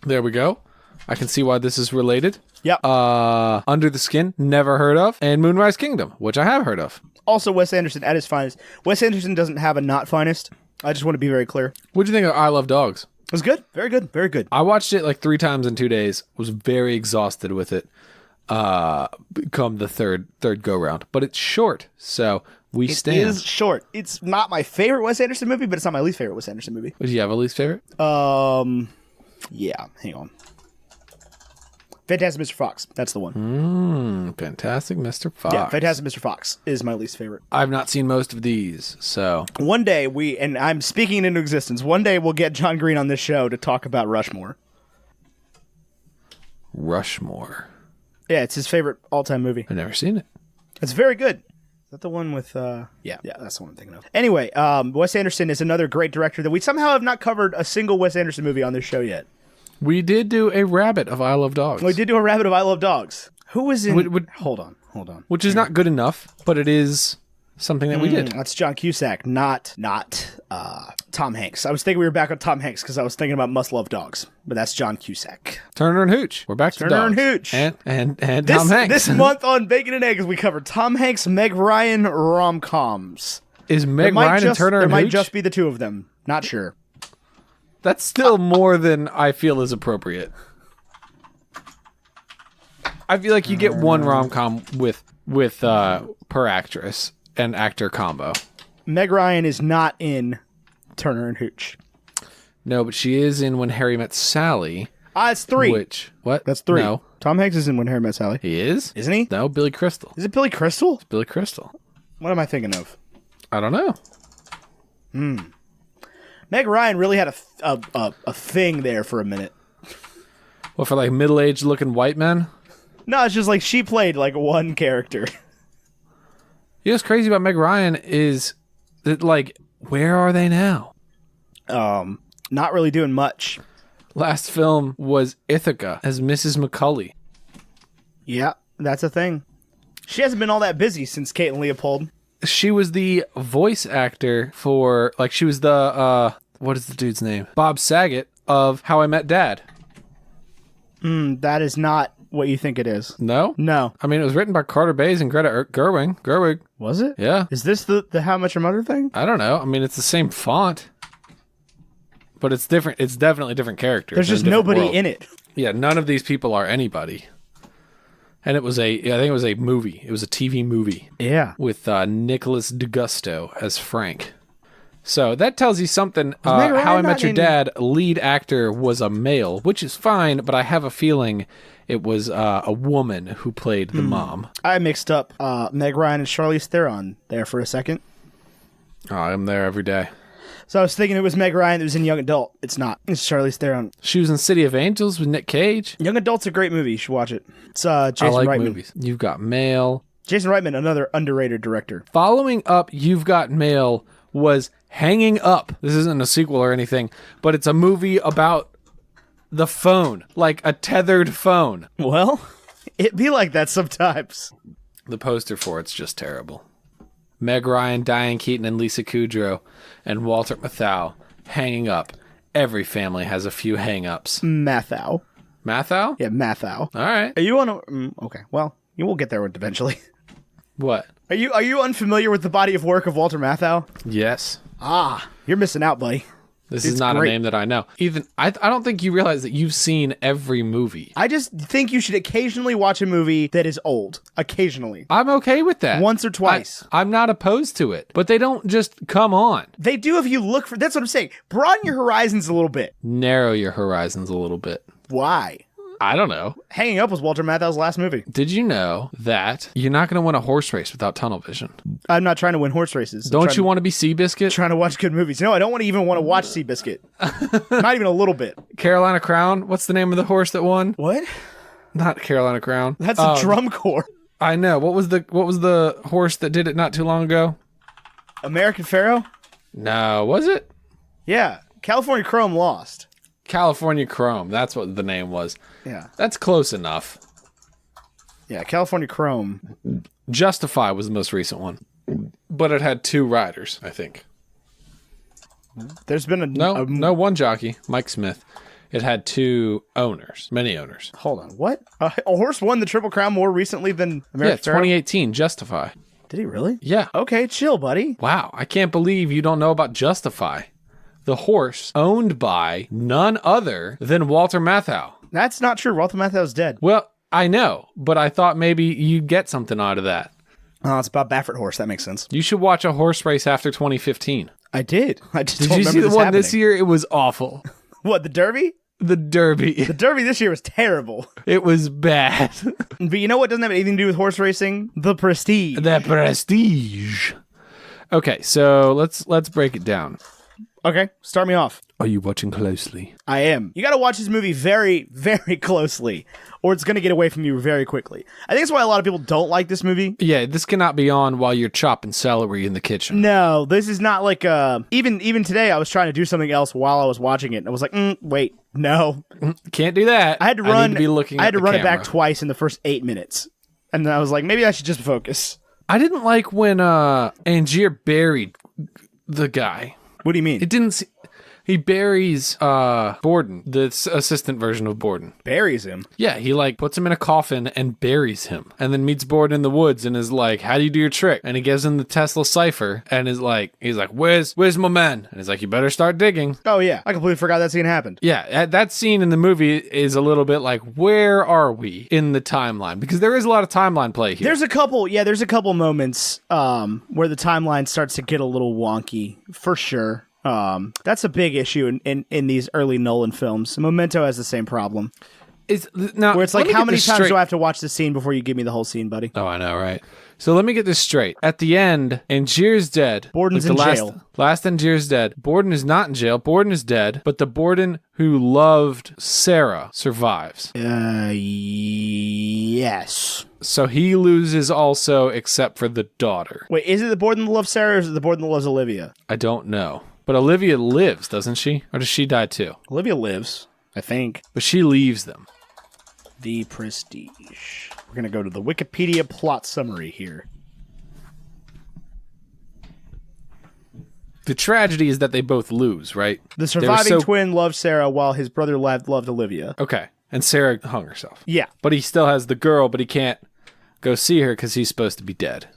There we go. I can see why this is related.
Yep.
Under the Skin, never heard of, and Moonrise Kingdom, which I have heard of.
Also, Wes Anderson at his finest. Wes Anderson doesn't have a not finest. I just want to be very clear.
What'd you think of I Love Dogs?
It was good. Very good. Very good.
I watched it like 3 times in 2 days. Was very exhausted with it. Come the third go round, but it's short, so we
It
stand.
is short. It's not my favorite Wes Anderson movie, but it's not my least favorite Wes Anderson movie.
Do you have a least favorite?
Yeah. Hang on. Fantastic Mr. Fox. That's the one.
Fantastic Mr. Fox.
Yeah, Fantastic Mr. Fox is my least favorite.
I've not seen most of these, so
One day and I'm speaking it into existence, one day we'll get John Green on this show to talk about Rushmore.
Rushmore.
Yeah, it's his favorite all-time movie.
I've never seen it.
It's very good. Is that the one with, Yeah, that's the one I'm thinking of. Anyway, Wes Anderson is another great director that we somehow have not covered a single Wes Anderson movie on this show yet.
We did do a rabbit of I Love Dogs.
We did do a rabbit of I Love Dogs. Who was in... Hold on.
Which is not good enough, but it is something that we did.
That's John Cusack, not Tom Hanks. I was thinking we were back on Tom Hanks because I was thinking about Must Love Dogs, but that's John Cusack.
Turner and Hooch. We're back to
Turner and
dogs.
Hooch.
And Tom Hanks.
This month on Bacon and Eggs, we covered Tom Hanks, Meg Ryan rom-coms.
Is Meg Ryan and Turner
There
and
might
Hooch?
just be the two of them. Not sure.
That's still more than I feel is appropriate. I feel like you get one rom-com with per actress and actor combo.
Meg Ryan is not in Turner and Hooch.
No, but she is in When Harry Met Sally.
It's 3.
Which what?
That's 3.
No,
Tom Hanks is in When Harry Met Sally.
he is.
Isn't he?
No, Billy Crystal.
Is it Billy Crystal?
Billy Crystal.
What am I thinking of?
I don't know.
Meg Ryan really had a thing there for a minute.
What, for like middle-aged looking white men?
No, it's just like she played like one character.
You know what's crazy about Meg Ryan is that, like, where are they now?
Not really doing much.
Last film was Ithaca as Mrs. McCulley.
Yeah, that's a thing. She hasn't been all that busy since Kate and Leopold.
She was the voice actor for, like, she was the, what is the dude's name? Bob Saget of How I Met Dad.
That is not what you think it is.
No?
No.
I mean, it was written by Carter Bays and Greta Gerwig.
Was it?
Yeah.
Is this the How Much Your Mother thing?
I don't know. I mean, it's the same font. But it's different. It's definitely different characters.
There's just nobody in it.
Yeah, none of these people are anybody. And it was I think it was a movie. It was a TV movie
Yeah.
with Nicholas DeGusto as Frank. So that tells you something.
Meg Ryan
How I
not
Met Your
in-
Dad lead actor was a male, which is fine, but I have a feeling it was a woman who played the mom.
I mixed up Meg Ryan and Charlize Theron there for a second.
Oh, I'm there every day.
So I was thinking it was Meg Ryan that was in Young Adult. It's not. It's Charlize Theron.
She was in City of Angels with Nick Cage.
Young Adult's a great movie. You should watch it. It's Jason
I like
Reitman.
movies. You've Got Mail.
Jason Reitman, another underrated director.
Following up You've Got Mail was Hanging Up. This isn't a sequel or anything, but it's a movie about the phone, like a tethered phone.
Well, it be like that sometimes.
The poster for it's just terrible. Meg Ryan, Diane Keaton, and Lisa Kudrow, and Walter Matthau hanging up. Every family has a few hang-ups.
Matthau.
Matthau?
Yeah, Matthau.
All right.
Are you on? Okay, well, you will get there eventually.
What?
Are you unfamiliar with the body of work of Walter Matthau?
Yes.
You're missing out, buddy.
This
It's
is not
great.
a name that I know. Ethan, I don't think you realize that you've seen every movie.
I just think you should occasionally watch a movie that is old. Occasionally.
I'm okay with that.
Once or twice.
I'm not opposed to it, but they don't just come on.
They do if you look for... That's what I'm saying. Broaden your horizons a little bit.
Narrow your horizons a little bit.
Why?
I don't know.
Hanging Up was Walter Matthau's last movie.
Did you know that you're not going to win a horse race without tunnel vision?
I'm not trying to win horse races.
Don't you want to be Seabiscuit?
Trying to watch good movies. No, I don't even want to watch Seabiscuit. Not even a little bit.
Carolina Crown? What's the name of the horse that won?
What?
Not Carolina Crown.
That's a drum corps.
I know. What was the horse that did it not too long ago?
American Pharaoh?
No, was it?
Yeah. California Chrome lost.
California Chrome. That's what the name was.
Yeah.
That's close enough.
Yeah, California Chrome.
Justify was the most recent one. But it had 2 riders, I think.
There's been
No, one jockey, Mike Smith. It had 2 owners, many owners.
Hold on. What? A horse won the Triple Crown more recently than American
Yeah,
Pharaoh?
2018, Justify.
Did he really?
Yeah.
Okay, chill, buddy.
Wow, I can't believe you don't know about Justify. The horse owned by none other than Walter Matthau.
That's not true. Walter Matthau's dead.
Well, I know, but I thought maybe you'd get something out of that.
Oh, it's about Baffert horse. That makes sense.
You should watch a horse race after 2015.
I did. I just
Did
don't
you
remember
see the
this
one
happening.
this year? It was awful.
What, the Derby?
The Derby.
The Derby this year was terrible.
It was bad.
But you know what doesn't have anything to do with horse racing? The Prestige.
The Prestige. Okay, so let's break it down.
Okay, start me off.
Are you watching closely?
I am. You got to watch this movie very, very closely, or it's going to get away from you very quickly. I think that's why a lot of people don't like this movie.
Yeah, this cannot be on while you're chopping celery in the kitchen.
No, this is not like even today I was trying to do something else while I was watching it, and I was like, wait, no.
Can't do that.
I had to run.
need to be looking
I had
at
to
the
run it back
camera.
twice in the first 8 minutes, and then I was like, maybe I should just focus.
I didn't like when Angier buried the guy.
What do you mean?
It didn't see... He buries Borden, the assistant version of Borden.
Buries him.
Yeah, he like puts him in a coffin and buries him, and then meets Borden in the woods and is like, "How do you do your trick?" And he gives him the Tesla cipher and he's like, "Where's my man?" And he's like, "You better start digging."
Oh yeah, I completely forgot that scene happened.
Yeah, that scene in the movie is a little bit like, where are we in the timeline? Because there is a lot of timeline play here.
There's a couple moments where the timeline starts to get a little wonky, for sure. That's a big issue in these early Nolan films. Memento has the same problem.
Now,
Where it's
let
like,
me
how
get
many
this
times
straight.
do I have to watch the scene before you give me the whole scene, buddy?
Oh, I know, right? So let me get this straight. At the end, Angier's dead.
Borden's
Like,
in jail.
Last Angier's dead. Borden is not in jail. Borden is dead. But the Borden who loved Sarah survives.
Yes.
So he loses also, except for the daughter.
Wait, is it the Borden that loves Sarah, or is it the Borden that loves Olivia?
I don't know. But Olivia lives, doesn't she? Or does she die too?
Olivia lives, I think.
But she leaves them.
The Prestige. We're going to go to the Wikipedia plot summary here.
The tragedy is that they both lose, right?
The surviving twin loved Sarah while his brother loved Olivia.
Okay. And Sarah hung herself.
Yeah.
But he still has the girl, but he can't go see her because he's supposed to be dead.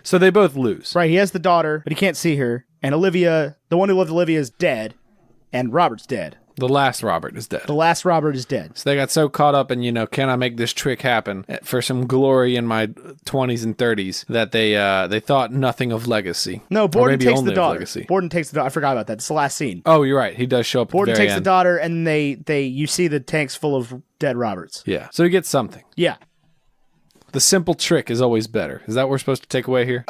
So they both lose.
Right, he has the daughter, but he can't see her. And Olivia, the one who loved Olivia, is dead. And Robert's dead.
The last Robert is dead.
The last Robert is dead.
So they got so caught up in, can I make this trick happen for some glory in my 20s and 30s that they thought nothing of legacy.
No,
Or
Borden
maybe
takes
only
the
of
daughter.
legacy.
Borden takes the daughter. I forgot about that. It's the last scene.
Oh, you're right. He does show up
Borden
at the very
takes
end.
the daughter, and you see the tanks full of dead Roberts.
Yeah. So he gets something.
Yeah.
The simple trick is always better. Is that what we're supposed to take away here?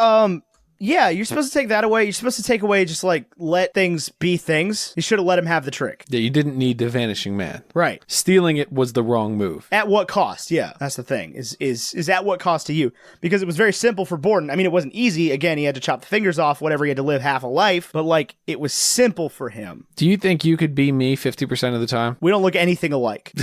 Yeah, you're supposed to take that away. You're supposed to take away just like let things be things. You should have let him have the trick.
Yeah, you didn't need the Vanishing Man.
Right.
Stealing it was the wrong move.
At what cost? Yeah, that's the thing. Is at what cost to you? Because it was very simple for Borden. I mean, it wasn't easy. Again, he had to chop the fingers off, whatever. He had to live half a life. But like, it was simple for him.
Do you think you could be me 50% of the time?
We don't look anything alike.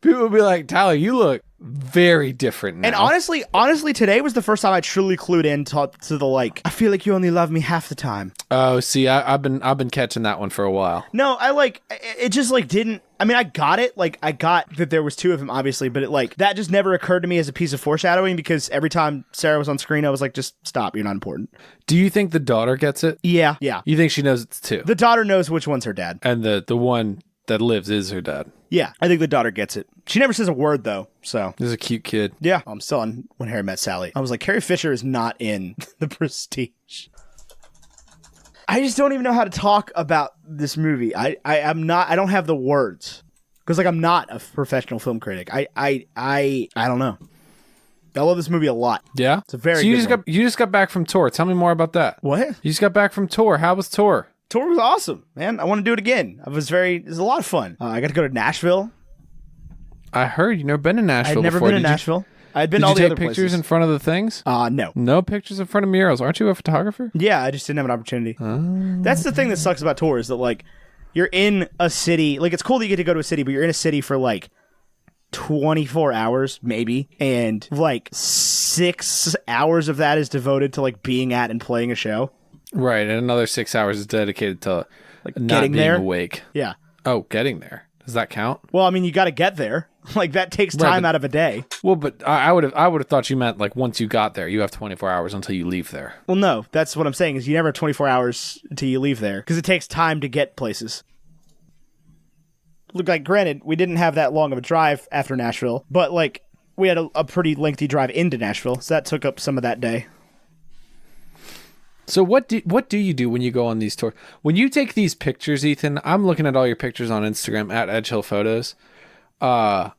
People would be like, Tyler, you look very different now.
And honestly, today was the first time I truly clued in to the like, I feel like you only love me half the time.
Oh, see, I've been catching that one for a while.
No, it just like didn't. I mean, I got it. Like, I got that there was two of them, obviously, but it like that just never occurred to me as a piece of foreshadowing because every time Sarah was on screen, I was like, just stop, you're not important.
Do you think the daughter gets it?
Yeah.
You think she knows it's two?
The daughter knows which one's her dad.
And the one that lives is her dad.
Yeah, I think the daughter gets it. She never says a word, though, so.
This is a cute kid.
Yeah. I'm still on When Harry Met Sally. I was like, Carrie Fisher is not in The Prestige. I just don't even know how to talk about this movie. I don't have the words. Because, like, I'm not a professional film critic. I don't know. I love this movie a lot.
Yeah?
It's a very
you
good one.
You just got back from tour. Tell me more about that.
What?
You just got back from tour. How was tour?
Tour was awesome, man. I want to do it again. It was a lot of fun. I got to go to Nashville.
I heard you've never been to Nashville
I'd never
before.
been to Nashville. I'd been to all the other
places. Did you take pictures
places.
in front of the things?
No.
No pictures in front of murals. Aren't you a photographer?
Yeah, I just didn't have an opportunity. That's the thing that sucks about tours, that like you're in a city. Like, it's cool that you get to go to a city, but you're in a city for like 24 hours, maybe, and like 6 hours of that is devoted to like being at and playing a show.
Right, and another 6 hours is dedicated to like not
getting
being
there?
awake.
Yeah.
Oh, getting there. Does that count?
Well, I mean, you got to get there. Like, that takes time out of a day.
Well, but I would have thought you meant like once you got there, you have 24 hours until you leave there.
Well, no, that's what I'm saying is you never have 24 hours until you leave there because it takes time to get places. Look, like, granted, we didn't have that long of a drive after Nashville, but like we had a pretty lengthy drive into Nashville, so that took up some of that day.
So what do you do when you go on these tours? When you take these pictures, Ethan, I'm looking at all your pictures on Instagram at Edge Hill Photos. Right?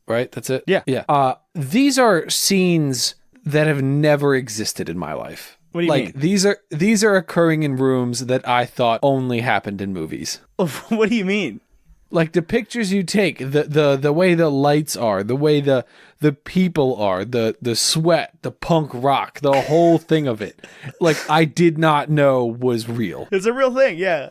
That's it?
Yeah.
Yeah. These are scenes that have never existed in my life.
What do you mean?
These are occurring in rooms that I thought only happened in movies.
What do you mean?
Like the pictures you take, the way the lights are, the way the people are, the sweat, the punk rock, the whole thing of it. Like, I did not know was real.
It's a real thing, yeah.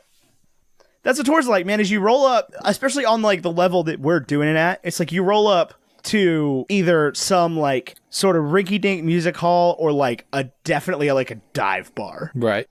That's what tours are like, man. As you roll up, especially on like the level that we're doing it at, it's like you roll up to either some like sort of rinky-dink music hall or like definitely like a dive bar.
Right.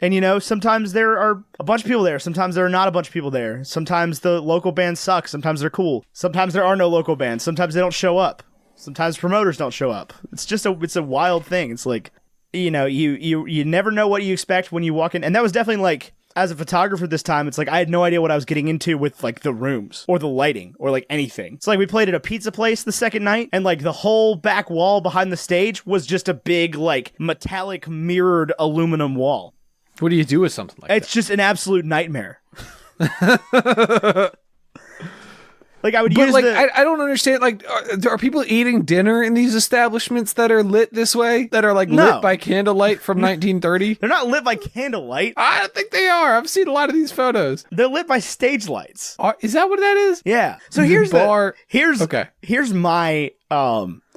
And, you know, sometimes there are a bunch of people there. Sometimes there are not a bunch of people there. Sometimes the local bands suck. Sometimes they're cool. Sometimes there are no local bands. Sometimes they don't show up. Sometimes promoters don't show up. It's just it's a wild thing. It's like, you know, you never know what you expect when you walk in. And that was definitely like, as a photographer this time, it's like I had no idea what I was getting into with like the rooms or the lighting or like anything. It's like we played at a pizza place the second night and like the whole back wall behind the stage was just a big like metallic mirrored aluminum wall.
What do you do with something like that?
It's just an absolute nightmare. Like, I would use
like, I don't understand. Like, are people eating dinner in these establishments that are lit this way? That are, like, lit by candlelight from 1930?
They're not lit by candlelight.
I don't think they are. I've seen a lot of these photos.
They're lit by stage lights.
Is that what that is?
Yeah. So here's my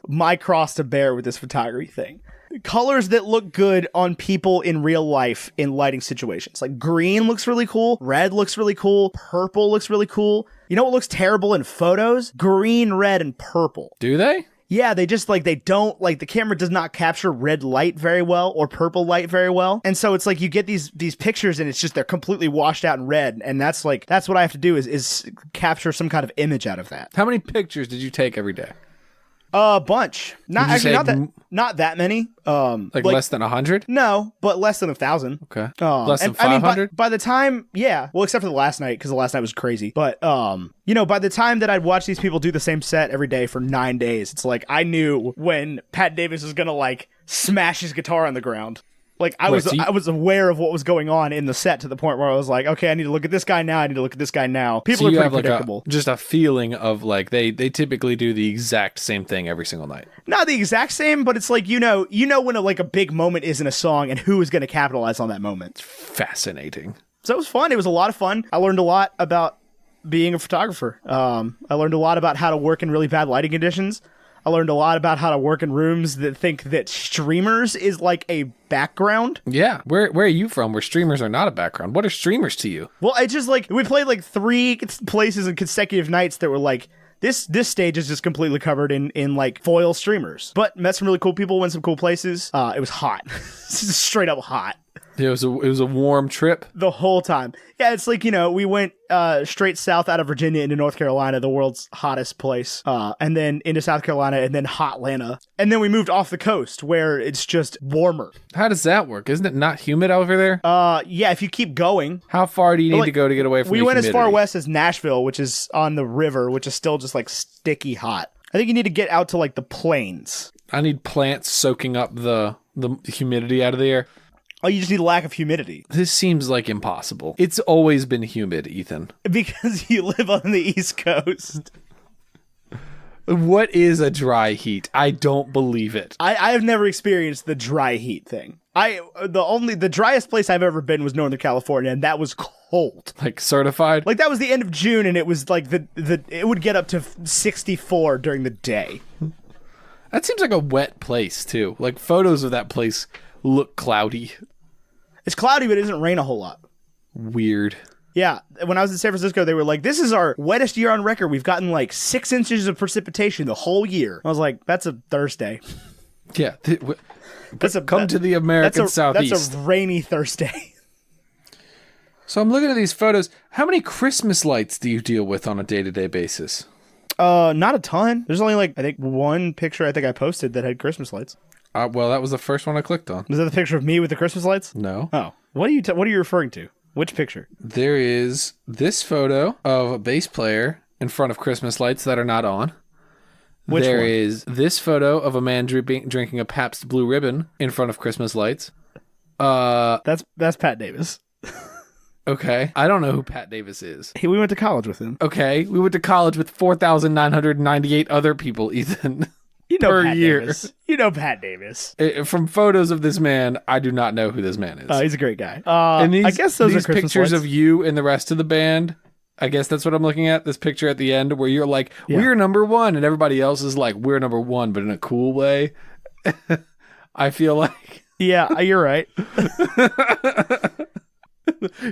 my cross to bear with this photography thing. Colors that look good on people in real life in lighting situations. Like, green looks really cool. Red looks really cool. Purple looks really cool. You know what looks terrible in photos? Green, red, and purple.
Do they?
Yeah, they just like, they don't, like, the camera does not capture red light very well or purple light very well. And so it's like you get these pictures and it's just, they're completely washed out in red. And that's like, that's what I have to do is capture some kind of image out of that.
How many pictures did you take every day?
A bunch. Not that many.
Like less than 100?
No, but less than 1,000.
Okay. Less than 500?
I mean, by the time, yeah. Well, except for the last night, because the last night was crazy. But, you know, by the time that I'd watch these people do the same set every day for 9 days, it's like I knew when Pat Davis was gonna like smash his guitar on the ground. Like, I was aware of what was going on in the set to the point where I was like, okay, I need to look at this guy now. I need to look at this guy now. People are pretty predictable.
Just a feeling of like they typically do the exact same thing every single night.
Not the exact same, but it's like, you know when a big moment is in a song and who is going to capitalize on that moment.
Fascinating.
So it was fun. It was a lot of fun. I learned a lot about being a photographer. I learned a lot about how to work in really bad lighting conditions. I learned a lot about how to work in rooms that think that streamers is like a background.
Yeah. Where are you from where streamers are not a background? What are streamers to you?
Well, I just like, we played like 3 places in consecutive nights that were like This stage is just completely covered in like foil streamers. But met some really cool people, went some cool places. It was hot. Straight up hot.
Yeah, it was a warm trip.
The whole time. Yeah, it's like, we went straight south out of Virginia into North Carolina, the world's hottest place, and then into South Carolina, and then hot Atlanta. And then we moved off the coast where it's just warmer.
How does that work? Isn't it not humid over there?
Yeah, if you keep going.
How far do you need to go to get away from
We
the
went
humidity?
as far west as Nashville, which is on the river, which is still just like sticky hot. I think you need to get out to like the plains.
I need plants soaking up the humidity out of the air.
Oh, you just need a lack of humidity.
This seems like impossible. It's always been humid, Ethan.
Because you live on the East Coast.
What is a dry heat? I don't believe it.
I have never experienced the dry heat thing. The driest place I've ever been was Northern California, and that was cold.
Like certified?
Like that was the end of June, and it was like it would get up to 64 during the day.
That seems like a wet place too. Like photos of that place look cloudy.
It's cloudy, but it doesn't rain a whole lot.
Weird.
Yeah, when I was in San Francisco, they were like, this is our wettest year on record. We've gotten like 6 inches of precipitation the whole year. I was like, that's a Thursday.
Yeah.
Come
to the American Southeast.
That's a rainy Thursday.
So I'm looking at these photos. How many Christmas lights do you deal with on a day-to-day basis?
Not a ton. There's only like, I think one picture I posted that had Christmas lights.
Well, that was the first one I clicked on.
Was that the picture of me with the Christmas lights?
No.
Oh, what are you referring to? Which picture?
There is this photo of a bass player in front of Christmas lights that are not on.
Which
There
one?
is this photo of a man drinking a Pabst Blue Ribbon in front of Christmas lights.
That's Pat Davis.
Okay. I don't know who Pat Davis is.
We went to college with him.
Okay. We went to college with 4,998 other people, Ethan.
You know
per
Pat
year.
Davis. You know Pat Davis.
From photos of this man, I do not know who this man is.
He's a great guy.
And
I guess those
these
are Christmas
pictures
lights.
of you and the rest of the band. I guess that's what I'm looking at. This picture at the end where you're like, we're number one, and everybody else is like, we're number one, but in a cool way. I feel like.
Yeah, you're right.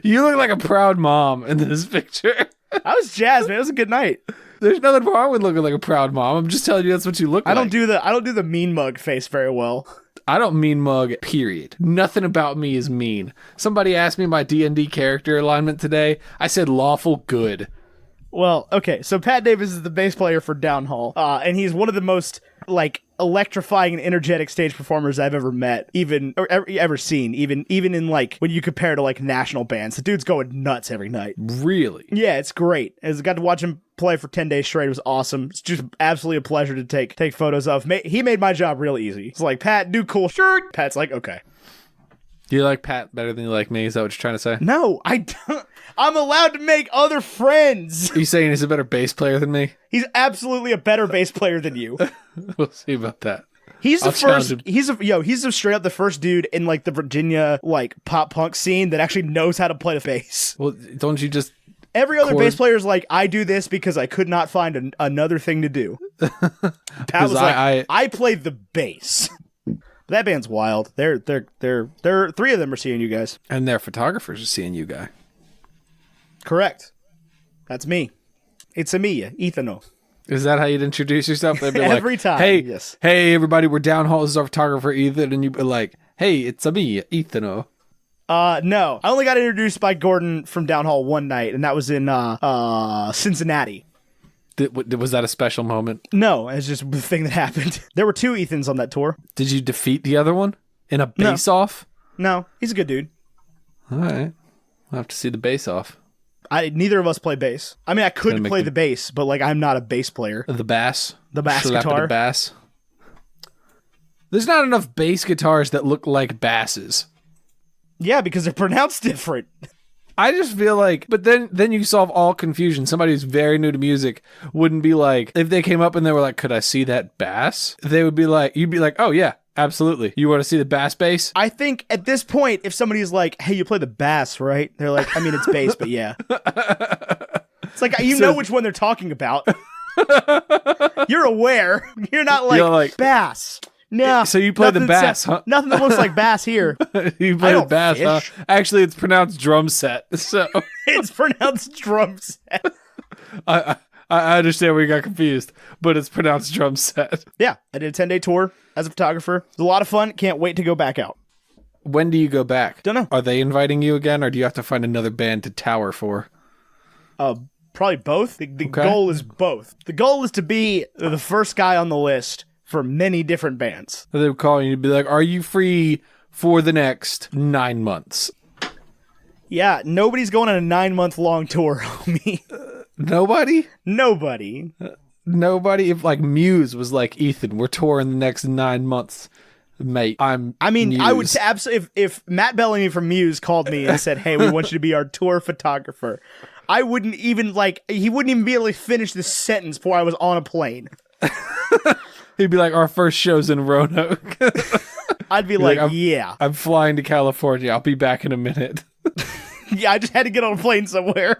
You look like a proud mom in this picture.
I was jazzed, man. It was a good night.
There's nothing wrong with looking like a proud mom. I'm just telling you that's what you look like.
I don't do the mean mug face very well.
I don't mean mug, period. Nothing about me is mean. Somebody asked me my D&D character alignment today. I said lawful good.
Well, okay, so Pat Davis is the bass player for Downhall, and he's one of the most, like, electrifying and energetic stage performers I've ever met, ever seen, even in, like, when you compare to, like, national bands. The dude's going nuts every night.
Really?
Yeah, it's great. I got to watch him play for 10 days straight. It was awesome. It's just absolutely a pleasure to take photos of. He made my job real easy. It's like, Pat, do cool shirt. Pat's like, okay.
Do you like Pat better than you like me? Is that what you're trying to say?
No, I don't. I'm allowed to make other friends.
Are you saying he's a better bass player than me?
He's absolutely a better bass player than you.
We'll see about that.
He's the
I'll challenge
first.
him.
He's straight up the first dude in like the Virginia like pop punk scene that actually knows how to play the bass.
Well, don't you just...
Every other
chord-
bass player is like, I do this because I could not find another thing to do. Pat was like, I play the bass. That band's wild. They're three of them are seeing you guys.
And their photographers are seeing you, guy.
Correct. That's me. It's a me, Ethano.
Is that how you'd introduce yourself? They'd be
Every
like,
time,
Hey,
yes.
Hey, everybody, we're Downhall. This is our photographer, Ethan. And you'd be like, hey, it's a me, Ethano.
No. I only got introduced by Gordon from Downhall one night, and that was in Cincinnati.
Was that a special moment?
No, it's just the thing that happened. There were two Ethans on that tour.
Did you defeat the other one in a base-off?
No, he's a good dude.
All right. I'll have to see the base-off.
Neither of us play bass. I mean, I could
Gonna make
play
them-
the bass, but like I'm not a bass player.
The bass?
The bass
Slap
guitar?
The bass? There's not enough bass guitars that look like basses.
Yeah, because they're pronounced different.
I just feel like, but then you solve all confusion. Somebody who's very new to music wouldn't be like, if they came up and they were like, could I see that bass? They would be like, you'd be like, oh yeah, absolutely. You want to see the bass?
I think at this point, if somebody's like, hey, you play the bass, right? They're like, I mean, it's bass, but yeah. It's like, you know which one they're talking about. You're aware. You're not like,
You're like
bass. No.
So you play the bass, huh?
Nothing that looks like bass here.
You play the
don't
bass, huh?
fish.
Actually, it's pronounced drum set. So
It's pronounced drum set.
I I understand where you got confused, but it's pronounced drum set.
Yeah, I did a 10-day tour as a photographer. It was a lot of fun. Can't wait to go back out.
When do you go back?
Don't know.
Are they inviting you again, or do you have to find another band to tower for?
Probably both. The goal is both. The goal is to be the first guy on the list for many different bands.
They would call you and be like, are you free for the next 9 months?
Yeah, nobody's going on a 9-month-long tour, homie.
Nobody?
Nobody.
Nobody? If like Muse was like, Ethan, we're touring the next 9 months. Mate, I mean,
I would absolutely, if Matt Bellamy from Muse called me and said, hey, we want you to be our tour photographer, I wouldn't even he wouldn't even be able to finish this sentence before I was on a plane.
He'd be like, our first show's in Roanoke.
I'd be like, yeah.
I'm flying to California. I'll be back in a minute.
Yeah, I just had to get on a plane somewhere.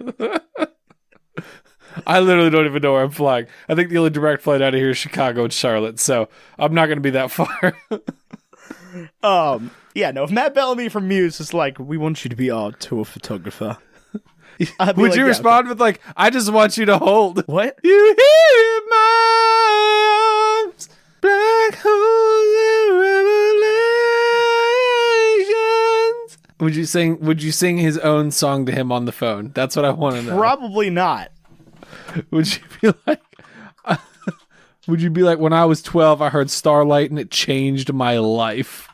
I literally don't even know where I'm flying. I think the only direct flight out of here is Chicago and Charlotte, so I'm not going to be that far.
Yeah, no, if Matt Bellamy from Muse is like, we want you to be our tour photographer.
Would you respond with like, I just want you to hold?
What?
You hear my arms, black holes and revelations. Would you sing his own song to him on the phone? That's what I want to know.
Probably not.
Would you be like, when I was 12, I heard Starlight and it changed my life?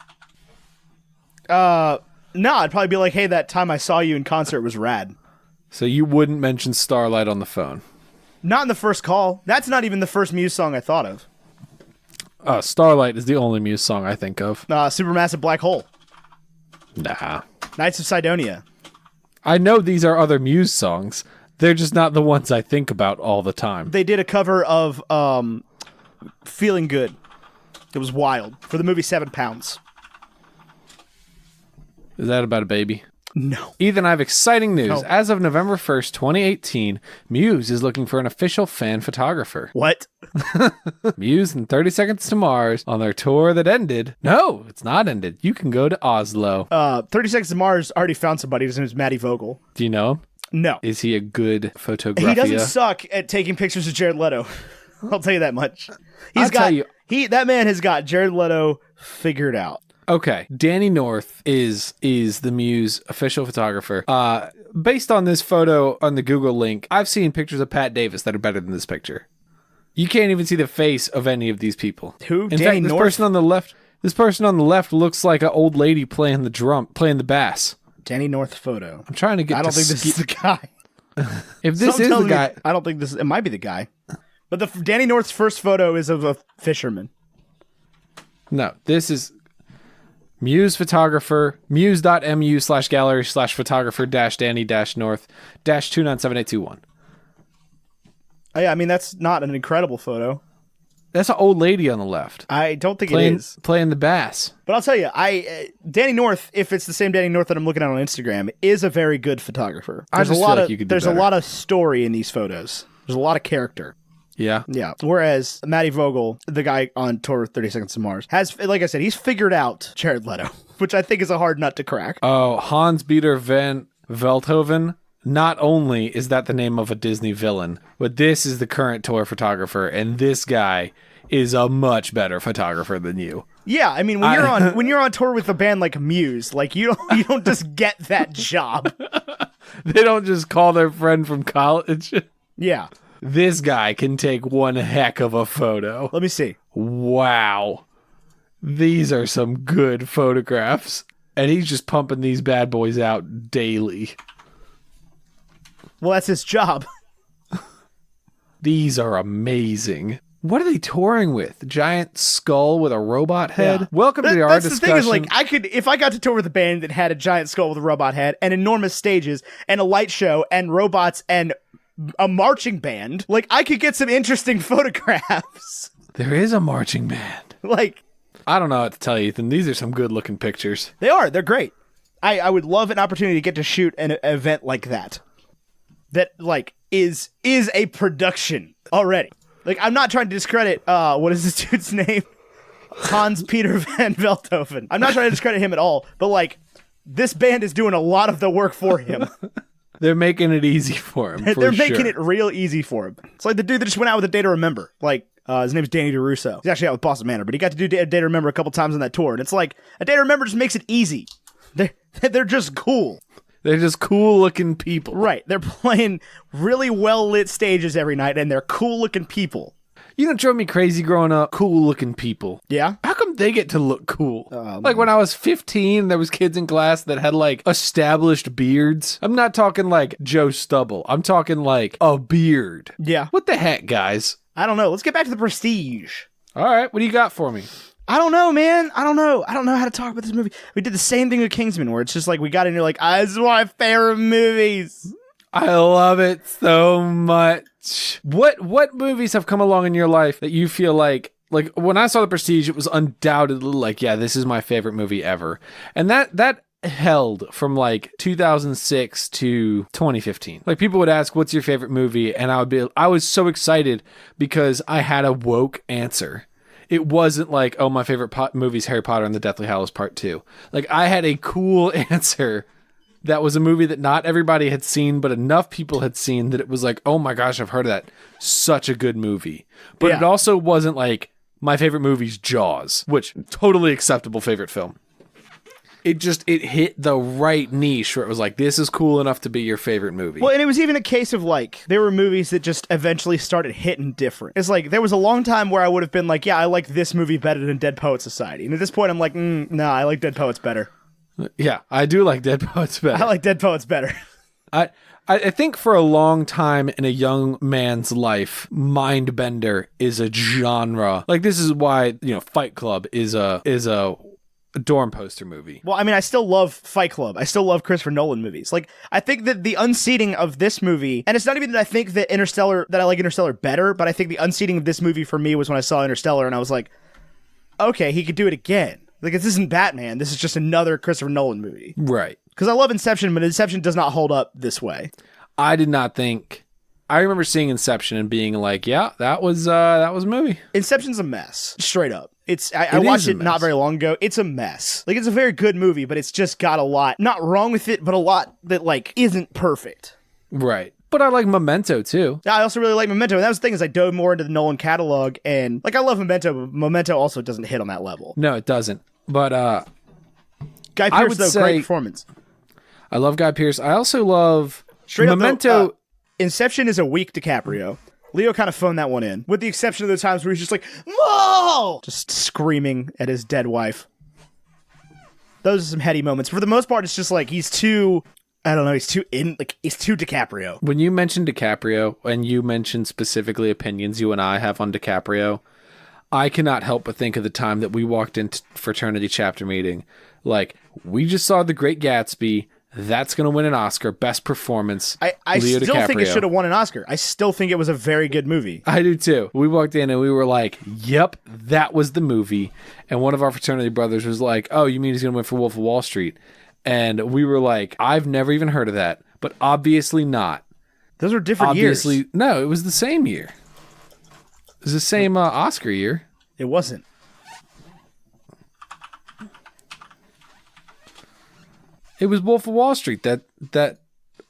No, I'd probably be like, hey, that time I saw you in concert was rad.
So you wouldn't mention Starlight on the phone?
Not in the first call. That's not even the first Muse song I thought of.
Starlight is the only Muse song I think of.
Supermassive Black Hole.
Nah.
Knights of Sidonia.
I know these are other Muse songs. They're just not the ones I think about all the time.
They did a cover of Feeling Good. It was wild. For the movie 7 Pounds.
Is that about a baby?
No.
Ethan, I have exciting news.
Oh.
As of November 1st, 2018, Muse is looking for an official fan photographer.
What?
Muse and 30 Seconds to Mars on their tour that ended. No, it's not ended. You can go to Oslo.
30 Seconds to Mars already found somebody. His name is Matty Vogel.
Do you know him?
No.
Is he a good photographer?
He doesn't suck at taking pictures of Jared Leto. I'll tell you that much. That man has got Jared Leto figured out.
Okay, Danny North is the Muse official photographer. Based on this photo on the Google link, I've seen pictures of Pat Davis that are better than this picture. You can't even see the face of any of these people.
Who?
In
Danny
fact, this
North?
person on the left. This person on the left looks like an old lady playing the bass.
Danny North photo.
I'm trying to get.
I don't think this is the guy.
If this is the guy,
I don't think this. It might be the guy. But Danny North's first photo is of a fisherman.
No, this is Muse photographer, muse.mu/gallery/photographer-danny-north-2978821.
Oh, yeah, I mean, that's not an incredible photo.
That's an old lady on the left.
I don't think it is.
Playing the bass.
But I'll tell you, Danny North, if it's the same Danny North that I'm looking at on Instagram, is a very good photographer. There's a lot of story in these photos. There's a lot of character.
Yeah.
Yeah. Whereas Matty Vogel, the guy on tour with 30 Seconds to Mars, has, like I said, he's figured out Jared Leto, which I think is a hard nut to crack.
Oh, Hans-Peter van Veldhoven. Not only is that the name of a Disney villain, but this is the current tour photographer, and this guy is a much better photographer than you.
Yeah, I mean, when you're on tour with a band like Muse, like you don't just get that job.
They don't just call their friend from college.
Yeah.
This guy can take one heck of a photo.
Let me see.
Wow. These are some good photographs. And he's just pumping these bad boys out daily.
Well, that's his job.
These are amazing. What are they touring with? Giant skull with a robot head? Yeah. Welcome to our discussion.
The thing is, like, if I got to tour with a band that had a giant skull with a robot head and enormous stages and a light show and robots and a marching band, like, I could get some interesting photographs.
There is a marching band.
Like,
I don't know what to tell you, Ethan. These are some good looking pictures.
They are. They're great. I would love an opportunity to get to shoot an event like that. That, like, is a production already. Like, I'm not trying to discredit, what is this dude's name? Hans-Peter van Veldhoven. I'm not trying to discredit him at all, but, like, this band is doing a lot of the work for him.
They're making it easy for him.
They're making it real easy for him. It's like the dude that just went out with A Day to Remember. Like, his name's Danny DeRusso. He's actually out with Boston Manor, but he got to do A Day to Remember a couple times on that tour. And it's like, A Day to Remember just makes it easy. They're just cool.
They're just cool-looking people.
Right. They're playing really well-lit stages every night, and they're cool-looking people.
You know what drove me crazy growing up? Cool-looking people.
Yeah?
How come they get to look cool? Like when I was 15, there was kids in class that had like established beards. I'm not talking like Joe Stubble. I'm talking like a beard.
Yeah.
What the heck, guys?
I don't know. Let's get back to The Prestige.
All right. What do you got for me?
I don't know, man. I don't know how to talk about this movie. We did the same thing with Kingsman, where it's just like we got into like, this is one of my favorite movies.
I love it so much. What movies have come along in your life that you feel like when I saw The Prestige, it was undoubtedly like, yeah, this is my favorite movie ever. And that held from like 2006 to 2015. Like people would ask, what's your favorite movie? And I was so excited because I had a woke answer. It wasn't like, oh, my favorite movie's Harry Potter and the Deathly Hallows Part 2. Like, I had a cool answer that was a movie that not everybody had seen, but enough people had seen that it was like, oh my gosh, I've heard of that. Such a good movie. But It also wasn't like, my favorite movie's Jaws, which, totally acceptable favorite film. It hit the right niche where it was like, this is cool enough to be your favorite movie.
Well, and it was even a case of like, there were movies that just eventually started hitting different. It's like, there was a long time where I would have been like, yeah, I like this movie better than Dead Poets Society. And at this point, I'm like, no, I like Dead Poets better.
Yeah, I do like Dead Poets better.
I like Dead Poets better.
I think for a long time in a young man's life, Mindbender is a genre. Like, this is why, Fight Club is a dorm poster movie.
Well, I mean, I still love Fight Club. I still love Christopher Nolan movies. Like, I think that the unseating of this movie, and it's not even that I think that I like Interstellar better, but I think the unseating of this movie for me was when I saw Interstellar and I was like, okay, he could do it again. Like, this isn't Batman. This is just another Christopher Nolan movie.
Right.
Because I love Inception, but Inception does not hold up this way.
I did not think... I remember seeing Inception and being like, yeah, that was a movie.
Inception's a mess. Straight up. I watched it not very long ago. It's a mess. Like, it's a very good movie, but it's just got a lot not wrong with it, but a lot that, like, isn't perfect.
Right. But I like Memento, too.
I also really like Memento. And that was the thing, is I dove more into the Nolan catalog, and, like, I love Memento, but Memento also doesn't hit on that level.
No, it doesn't. But,
Guy Pearce, though, great performance.
I love Guy Pearce. I also love
Straight
Memento.
Up, though, Inception is a weak DiCaprio. Leo kind of phoned that one in, with the exception of the times where he's just like, "Whoa!" just screaming at his dead wife. Those are some heady moments. For the most part, it's just like he's too DiCaprio.
When you mentioned DiCaprio, and you mentioned specifically opinions you and I have on DiCaprio, I cannot help but think of the time that we walked into fraternity chapter meeting. Like, we just saw The Great Gatsby. That's going to win an Oscar. Best performance.
I
Leo
still
DiCaprio.
think it should have won an Oscar. I still think it was a very good movie.
I do too. We walked in and we were like, yep, that was the movie. And one of our fraternity brothers was like, oh, you mean he's going to win for Wolf of Wall Street? And we were like, I've never even heard of that. But obviously not.
Those are different years.
No, it was the same year. It was the same Oscar year.
It wasn't.
It was Wolf of Wall Street that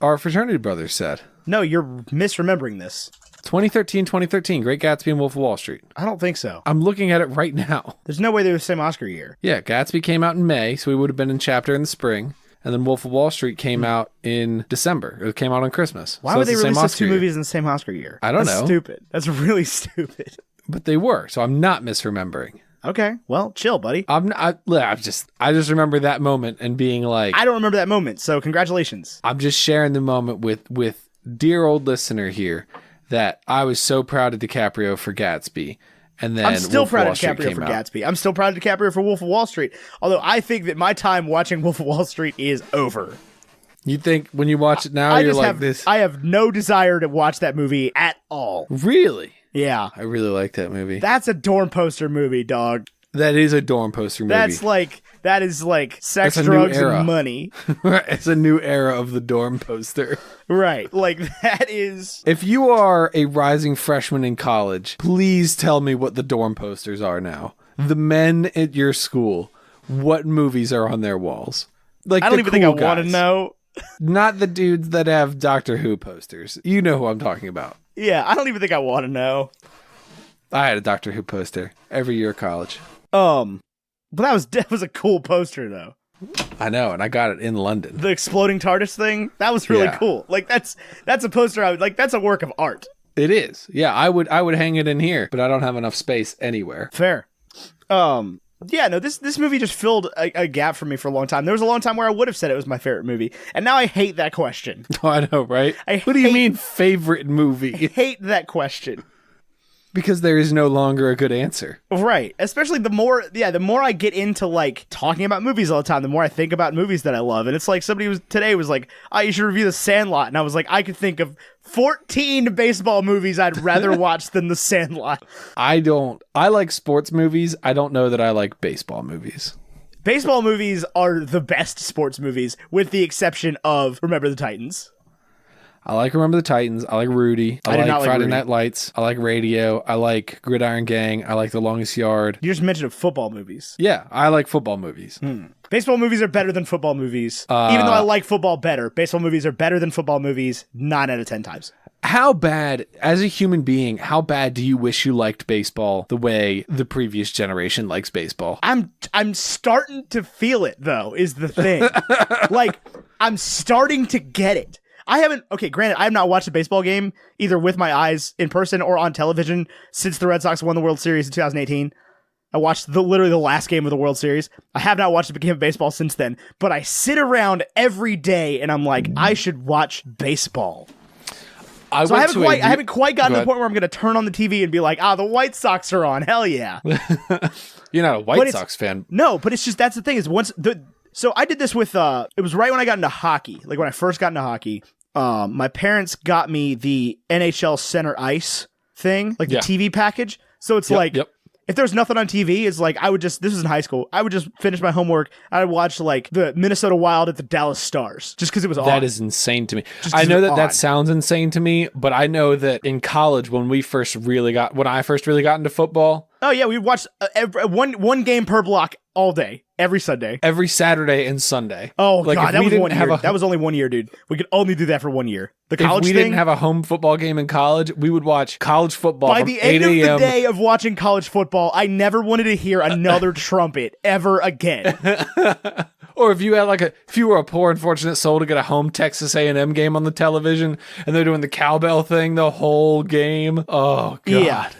our fraternity brothers said.
No, you're misremembering this.
2013, Great Gatsby and Wolf of Wall Street.
I don't think so.
I'm looking at it right now.
There's no way they were the same Oscar year.
Yeah, Gatsby came out in May, so we would have been in chapter in the spring. And then Wolf of Wall Street came out in December. It came out on Christmas.
Why would they release those two movies in the same Oscar year?
I don't know.
That's stupid. That's really stupid.
But they were, so I'm not misremembering.
Okay, well, chill, buddy.
I just remember that moment and being like,
I don't remember that moment, so congratulations.
I'm just sharing the moment with dear old listener here that I was so proud of DiCaprio for Gatsby. And then
I'm still
Wolf
proud
of
of DiCaprio for Gatsby. I'm still proud of DiCaprio for Wolf of Wall Street. Although I think that my time watching Wolf of Wall Street is over.
You think when you watch it now,
I have no desire to watch that movie at all.
Really?
Yeah.
I really like that movie.
That's a dorm poster movie, dog.
That is a dorm poster movie.
That is like sex, drugs, and money.
It's a new era of the dorm poster.
Right. Like, that is...
If you are a rising freshman in college, please tell me what the dorm posters are now. The men at your school, what movies are on their walls? Like,
I don't even think I want to know.
Not the dudes that have Doctor Who posters. You know who I'm talking about.
Yeah, I don't even think I want to know.
I had a Doctor Who poster every year of college.
But that was a cool poster though.
I know, and I got it in London.
The exploding TARDIS thing, that was really cool. Like that's a poster I would like. That's a work of art.
It is. Yeah, I would hang it in here, but I don't have enough space anywhere.
Fair. Yeah, no, this movie just filled a gap for me for a long time. There was a long time where I would have said it was my favorite movie, and now I hate that question.
Oh, I know, right? What do you mean favorite movie?
I hate that question.
Because there is no longer a good answer.
Right. Especially the more I get into like talking about movies all the time, the more I think about movies that I love. And it's like somebody today was like, "Oh, you should review The Sandlot." And I was like, I could think of 14 baseball movies I'd rather watch than The Sandlot.
I like sports movies. I don't know that I like baseball movies.
Baseball movies are the best sports movies, with the exception of Remember the Titans.
I like Remember the Titans. I like Rudy. I like Friday
Rudy.
Night Lights. I like Radio. I like Gridiron Gang. I like The Longest Yard.
You just mentioned football movies.
Yeah, I like football movies.
Baseball movies are better than football movies. Even though I like football better, baseball movies are better than football movies 9 out of 10 times.
How bad, as a human being, how bad do you wish you liked baseball the way the previous generation likes baseball?
I'm starting to feel it, though, is the thing. Like, I'm starting to get it. Granted, I have not watched a baseball game either with my eyes in person or on television since the Red Sox won the World Series in 2018. I watched literally the last game of the World Series. I have not watched a game of baseball since then, but I sit around every day and I'm like, I should watch baseball. I haven't quite gotten to the point where I'm going to turn on the TV and be like, the White Sox are on. Hell yeah.
You're not a White Sox fan.
No, but it's just, that's the thing is so I did this with, it was right when I got into hockey. Like when I first got into hockey, my parents got me the NHL Center Ice thing, like the TV package. So it's if there's nothing on TV, it's like this was in high school, I would just finish my homework. I would watch like the Minnesota Wild at the Dallas Stars just because it was on.
That is insane to me. I know that sounds insane to me, but I know that in college when I first really got into football.
Oh yeah, we watched one game per block all day, every Sunday,
every Saturday and Sunday.
Oh god, that was 1 year. That was only 1 year, dude. We could only do that for 1 year. The college thing.
If we didn't have a home football game in college, we would watch college football
by
from
the end
8
of the day of watching college football. I never wanted to hear another trumpet ever again.
Or if you had if you were a poor unfortunate soul to get a home Texas A&M game on the television and they're doing the cowbell thing the whole game. Oh god.
Yeah.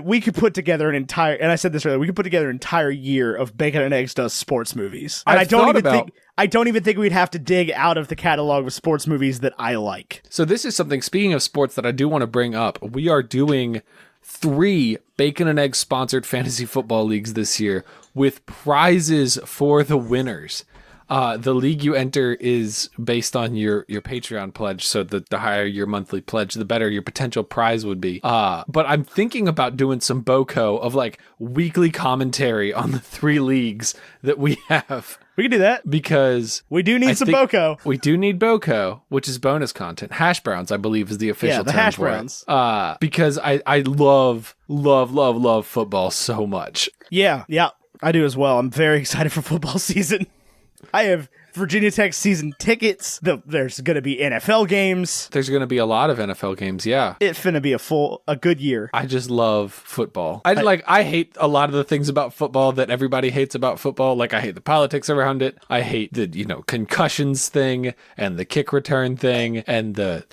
We could put together an entire, and I said this earlier, we could put together an entire year of Bacon and Eggs does sports movies. And I don't even think we'd have to dig out of the catalog of sports movies that I like.
So this is something, speaking of sports, that I do want to bring up. We are doing 3 Bacon and Eggs sponsored fantasy football leagues this year with prizes for the winners. The league you enter is based on your Patreon pledge, so the higher your monthly pledge, the better your potential prize would be. But I'm thinking about doing some BOCO of weekly commentary on the 3 leagues that we have.
We can do that.
Because
we do need some BOCO.
We do need BOCO, which is bonus content. Hash browns, I believe, is the official term
hash
for
browns.
It. Because I love football so much.
Yeah, I do as well. I'm very excited for football season. I have Virginia Tech season tickets. There's going to be NFL games.
There's going to be a lot of NFL games, yeah.
It's finna be a good year.
I just love football. I hate a lot of the things about football that everybody hates about football. I hate the politics around it. I hate the, concussions thing and the kick return thing and the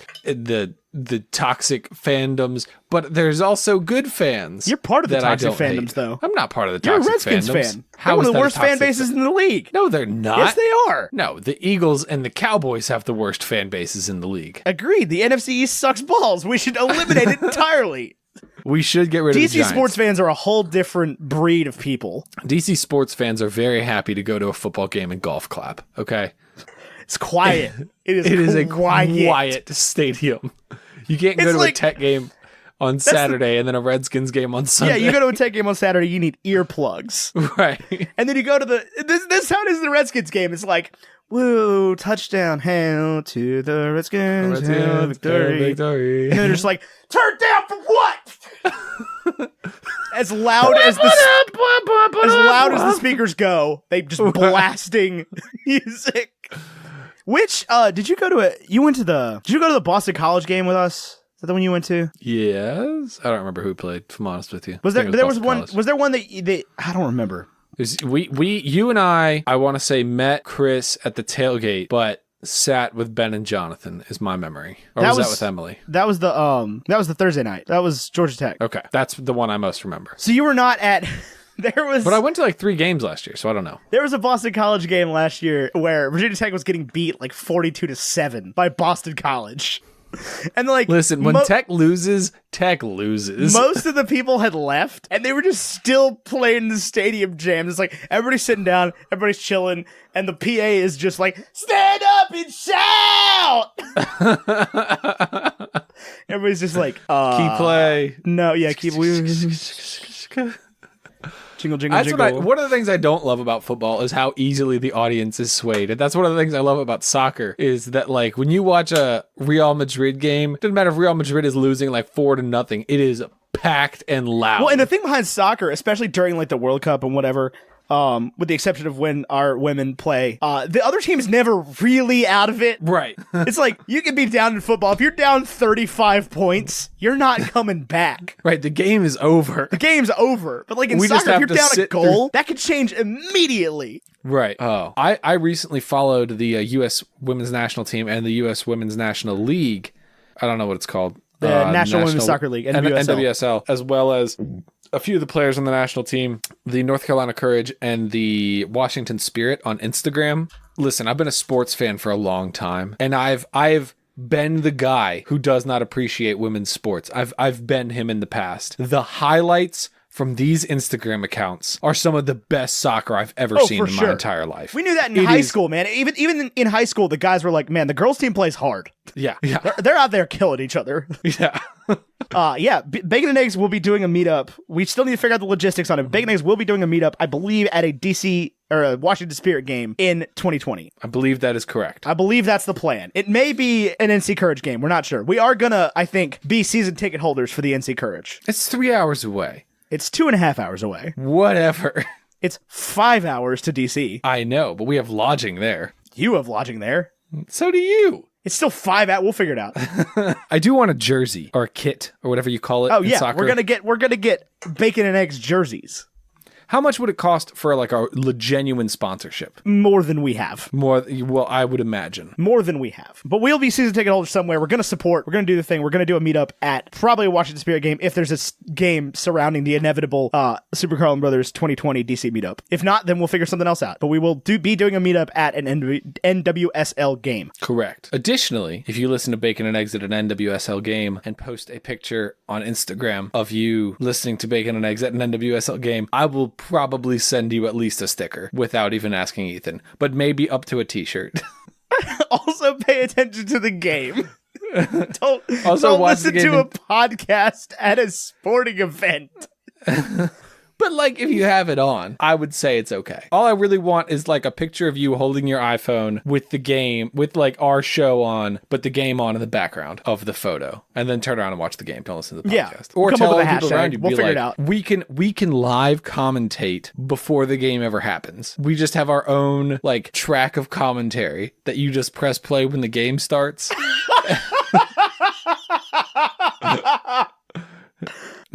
toxic fandoms, but there's also good fans.
You're part of the toxic fandoms, though.
I'm not part of the toxic fandoms.
You're a Redskins fan. They're one of the worst fan bases in the league.
No, they're not.
Yes, they are.
No, the Eagles and the Cowboys have the worst fan bases in the league.
Agreed. The NFC East sucks balls. We should eliminate it entirely.
We should get rid of the Giants.
DC sports fans are a whole different breed of people.
DC sports fans are very happy to go to a football game and golf clap, okay?
It's quiet. It is
a quiet stadium. You can't go to a Tech game on Saturday and then a Redskins game on Sunday.
Yeah, you go to a Tech game on Saturday, you need earplugs.
Right.
And then you go to this how it is the Redskins game. It's like, woo, touchdown, hail to the Redskins, hail victory. And then they're just like, turn down for what? As loud as the speakers go, they just blasting music. Which did you go to did you go to the Boston College game with us? Is that the one you went to?
Yes. I don't remember who played, if I'm honest with you.
Was there one that I don't remember.
You and I want to say met Chris at the tailgate, but sat with Ben and Jonathan is my memory. Or was that with Emily?
That was the Thursday night. That was Georgia Tech.
Okay. That's the one I most remember.
So you were not at But
I went to like 3 games last year, so I don't know.
There was a Boston College game last year where Virginia Tech was getting beat like 42-7 by Boston College. And like,
listen, when Tech loses, Tech loses.
Most of the people had left, and they were just still playing the stadium jams. It's like everybody's sitting down, everybody's chilling, and the PA is just like, "Stand up and shout!" Everybody's just like,
"Keep play."
No, yeah, keep. Jingle, jingle, jingle.
One of the things I don't love about football is how easily the audience is swayed. And that's one of the things I love about soccer is that, like, when you watch a Real Madrid game, it doesn't matter if Real Madrid is losing like 4-0, it is packed and loud.
Well, and the thing behind soccer, especially during like the World Cup and whatever, with the exception of when our women play, the other team's never really out of it.
Right.
It's like, you can be down in football. If you're down 35 points, you're not coming back.
Right. The game is over.
The game's over. But like in soccer, if you're down a goal, that could change immediately.
Right. Oh, I recently followed the U.S. Women's National Team and the U.S. Women's National League. I don't know what it's called.
The National Women's Soccer League,
NWSL, as well as a few of the players on the national team, the North Carolina Courage and the Washington Spirit on Instagram. Listen, I've been a sports fan for a long time, and I've been the guy who does not appreciate women's sports. I've been him in the past. The highlights from these Instagram accounts are some of the best soccer I've ever seen in my entire life.
We knew that in high school, man. Even in high school, the guys were like, man, the girls team plays hard.
Yeah.
They're out there killing each other.
Yeah.
Bacon and Eggs will be doing a meetup. We still need to figure out the logistics on it. Bacon and Eggs will be doing a meetup, I believe, at a DC or a Washington Spirit game in 2020.
I believe that is correct.
I believe that's the plan. It may be an NC Courage game. We're not sure. We are gonna, I think, be season ticket holders for the NC Courage.
It's 3 hours away.
It's 2.5 hours away.
Whatever.
It's 5 hours to DC.
I know, but we have lodging there.
You have lodging there.
So do you.
It's still 5 hours. We'll figure it out.
I do want a jersey or a kit or whatever you call it.
Oh yeah,
soccer.
we're gonna get Bacon and Eggs jerseys.
How much would it cost for like a genuine sponsorship?
More than we have.
Well, I would imagine.
More than we have. But we'll be season ticket holders somewhere. We're going to support. We're going to do the thing. We're going to do a meetup at probably a Washington Spirit game if there's a game surrounding the inevitable Super Carlin Brothers 2020 DC meetup. If not, then we'll figure something else out. But we will be doing a meetup at an NWSL game.
Correct. Additionally, if you listen to Bacon and Eggs at an NWSL game and post a picture on Instagram of you listening to Bacon and Eggs at an NWSL game, I will probably send you at least a sticker without even asking Ethan, but maybe up to a t-shirt.
Also pay attention to the game. Don't
listen
to a podcast at a sporting event.
But like, if you have it on, I would say it's okay. All I really want is like a picture of you holding your iPhone with the game, with like our show on, but the game on in the background of the photo, and then turn around and watch the game. Don't listen to the podcast.
Or
we'll
tell
other
people
around you.
We'll figure it out.
We can live commentate before the game ever happens. We just have our own like track of commentary that you just press play when the game starts.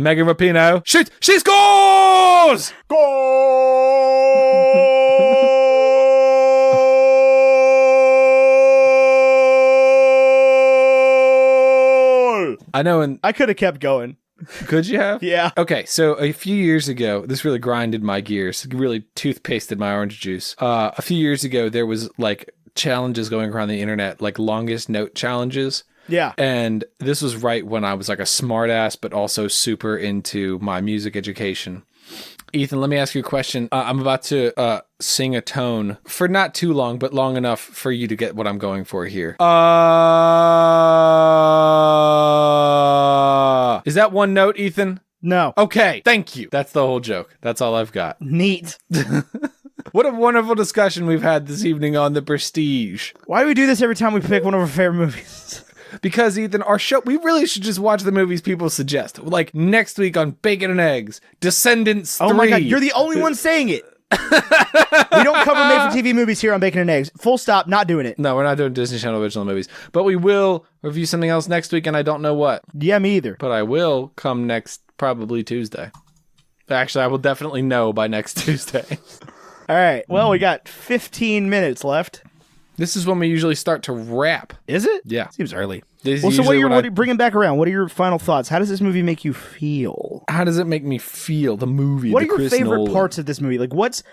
Megan Rapinoe, shoot! She scores!
Goal!
I know, and
I could have kept going.
Could you have?
Yeah.
Okay, so a few years ago, this really grinded my gears, really toothpasted my orange juice. A few years ago, there was like challenges going around the internet, like longest note challenges.
Yeah.
And this was right when I was like a smartass, but also super into my music education. Ethan, let me ask you a question. I'm about to sing a tone for not too long, but long enough for you to get what I'm going for here. Is that one note, Ethan?
No.
Okay, thank you. That's the whole joke. That's all I've got.
Neat.
What a wonderful discussion we've had this evening on The Prestige.
Why do we do this every time we pick one of our favorite movies?
Because, Ethan, our show, we really should just watch the movies people suggest. Like, next week on Bacon and Eggs, Descendants 3.
Oh my God, you're the only one saying it. We don't cover made-for-TV movies here on Bacon and Eggs. Full stop, not doing it.
No, we're not doing Disney Channel original movies. But we will review something else next week, and I don't know what.
Yeah, me either.
But I will come next, probably Tuesday. Actually, I will definitely know by next Tuesday.
All right. Well, we got 15 minutes left.
This is when we usually start to wrap.
Is it?
Yeah.
Seems early.
Well,
so what are you bringing back around? What are your final thoughts? How does this movie make you feel?
How does it make me feel? The movie.
What are your
Chris
favorite
Nolan.
parts of this movie? Like, what's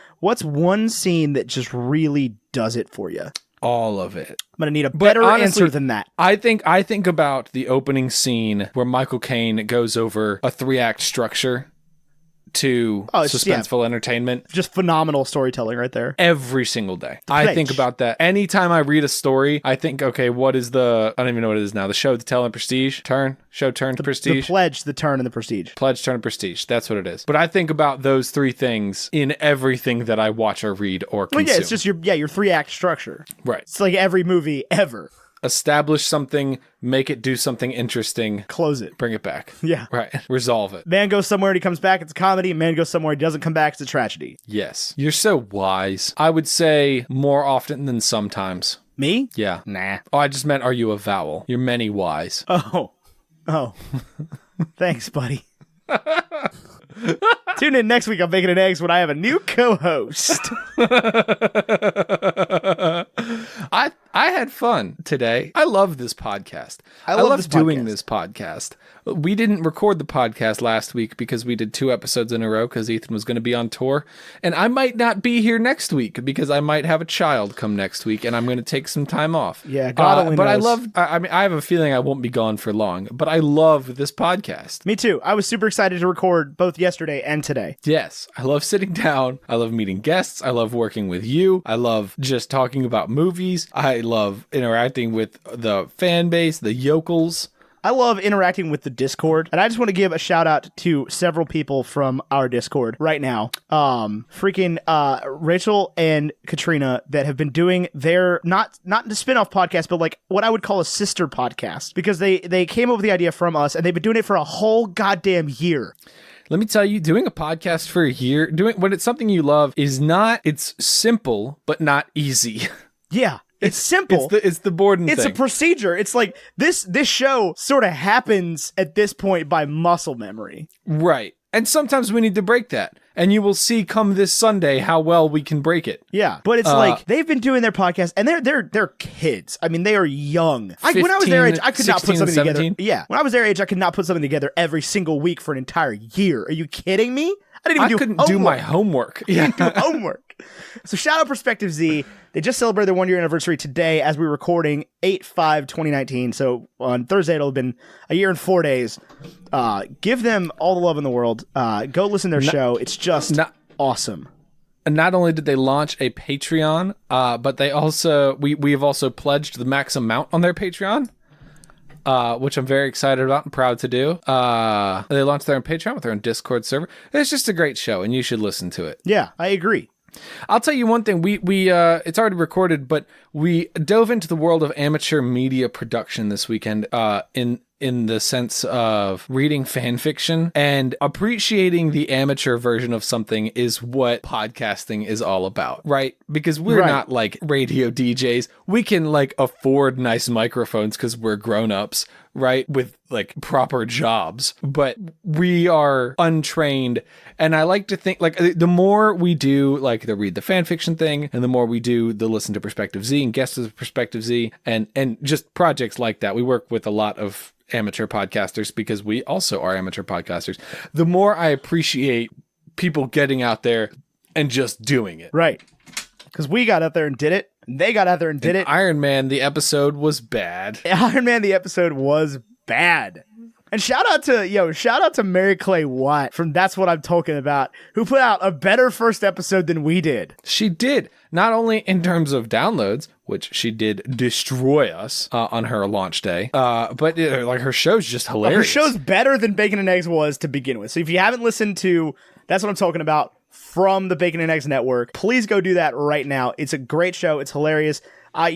one scene that just really does it for you?
All of it.
I'm gonna need a better
honestly,
answer than that.
I think about the opening scene where Michael Caine goes over a 3-act structure to suspenseful entertainment.
Just phenomenal storytelling right there.
Every single day. I think about that. Anytime I read a story, I think, okay, what is I don't even know what it is now. The show, the tell, and prestige? Turn? Show, turn, prestige?
The pledge, the turn, and the prestige.
Pledge, turn, and prestige. That's what it is. But I think about those 3 things in everything that I watch or read or consume.
Well, yeah, it's just your 3-act structure.
Right.
It's like every movie ever.
Establish something, make it do something interesting.
Close it.
Bring it back.
Yeah.
Right. Resolve it.
Man goes somewhere and he comes back, it's a comedy. Man goes somewhere, he doesn't come back, it's a tragedy.
Yes. You're so wise. I would say more often than sometimes.
Me?
Yeah.
Nah.
Oh, I just meant, are you a vowel? You're many wise.
Oh. Thanks, buddy. Tune in next week on Bacon and Eggs when I have a new co-host.
I had fun today. I love this podcast. I love doing this podcast. We didn't record the podcast last week because we did 2 episodes in a row because Ethan was going to be on tour. And I might not be here next week because I might have a child come next week and I'm going to take some time off.
Yeah, God only knows.
But I have a feeling I won't be gone for long, but I love this podcast.
Me too. I was super excited to record both yesterday and today.
Yes. I love sitting down. I love meeting guests. I love working with you. I love just talking about movies. I love interacting with the fan base, the yokels.
I love interacting with the Discord, and I just want to give a shout out to several people from our Discord right now. Rachel and Katrina that have been doing their not the spin-off podcast, but like what I would call a sister podcast, because they came up with the idea from us, and they've been doing it for a whole goddamn year.
Let me tell you, doing a podcast for a year, when it's something you love, it's simple, but not easy.
Yeah. It's simple.
It's the Borden
It's
thing.
a procedure. It's like this show sort of happens at this point by muscle memory.
Right. And sometimes we need to break that. And you will see come this Sunday how well we can break it.
Yeah. But it's like they've been doing their podcast and they're kids. I mean, they are young. When I was their age, I could not put something
17?
together. Yeah. When I was their age, I could not put something together every single week for an entire year. Are you kidding me? I
couldn't do my homework.
Yeah. Do homework. So shout out Perspective Z. They just celebrated their 1-year anniversary today as we're recording 8/5/2019. So on Thursday, it'll have been a year and 4 days. Give them all the love in the world. Go listen to their show. It's just awesome.
And not only did they launch a Patreon, but they also we have also pledged the max amount on their Patreon. Which I'm very excited about and proud to do. They launched their own Patreon with their own Discord server. It's just a great show, and you should listen to it.
Yeah, I agree.
I'll tell you one thing. We it's already recorded, but we dove into the world of amateur media production this weekend. In the sense of reading fan fiction and appreciating the amateur version of something is what podcasting is all about, right? Because we're not like radio DJs. We can like afford nice microphones because we're grown-ups, right? With like proper jobs, but we are untrained. And I like to think like the more we do like the read the fan fiction thing and the more we do the listen to Perspective Z and guests of Perspective Z and just projects like that. We work with a lot of amateur podcasters because we also are amateur podcasters. The more I appreciate people getting out there and just doing it.
Right. Because we got out there and did it. And they got out there and did it.
Iron Man, the episode was bad.
Iron Man, the episode was bad. And shout out to Mary Clay Watt from That's What I'm Talking About, who put out a better first episode than we did.
She did. Not only in terms of downloads, which she did destroy us on her launch day, but like her show's just hilarious.
Her show's better than Bacon and Eggs was to begin with. So if you haven't listened to That's What I'm Talking About, from the Bacon and Eggs Network. Please go do that right now. It's a great show. It's hilarious. I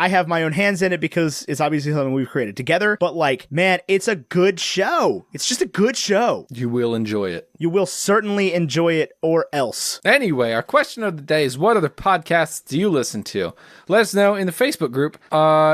have my own hands in it because it's obviously something we've created together, but like, man, it's a good show. It's just a good show.
You will enjoy it.
You will certainly enjoy it, or else.
Anyway, our question of the day is, what other podcasts do you listen to? Let us know in the Facebook group,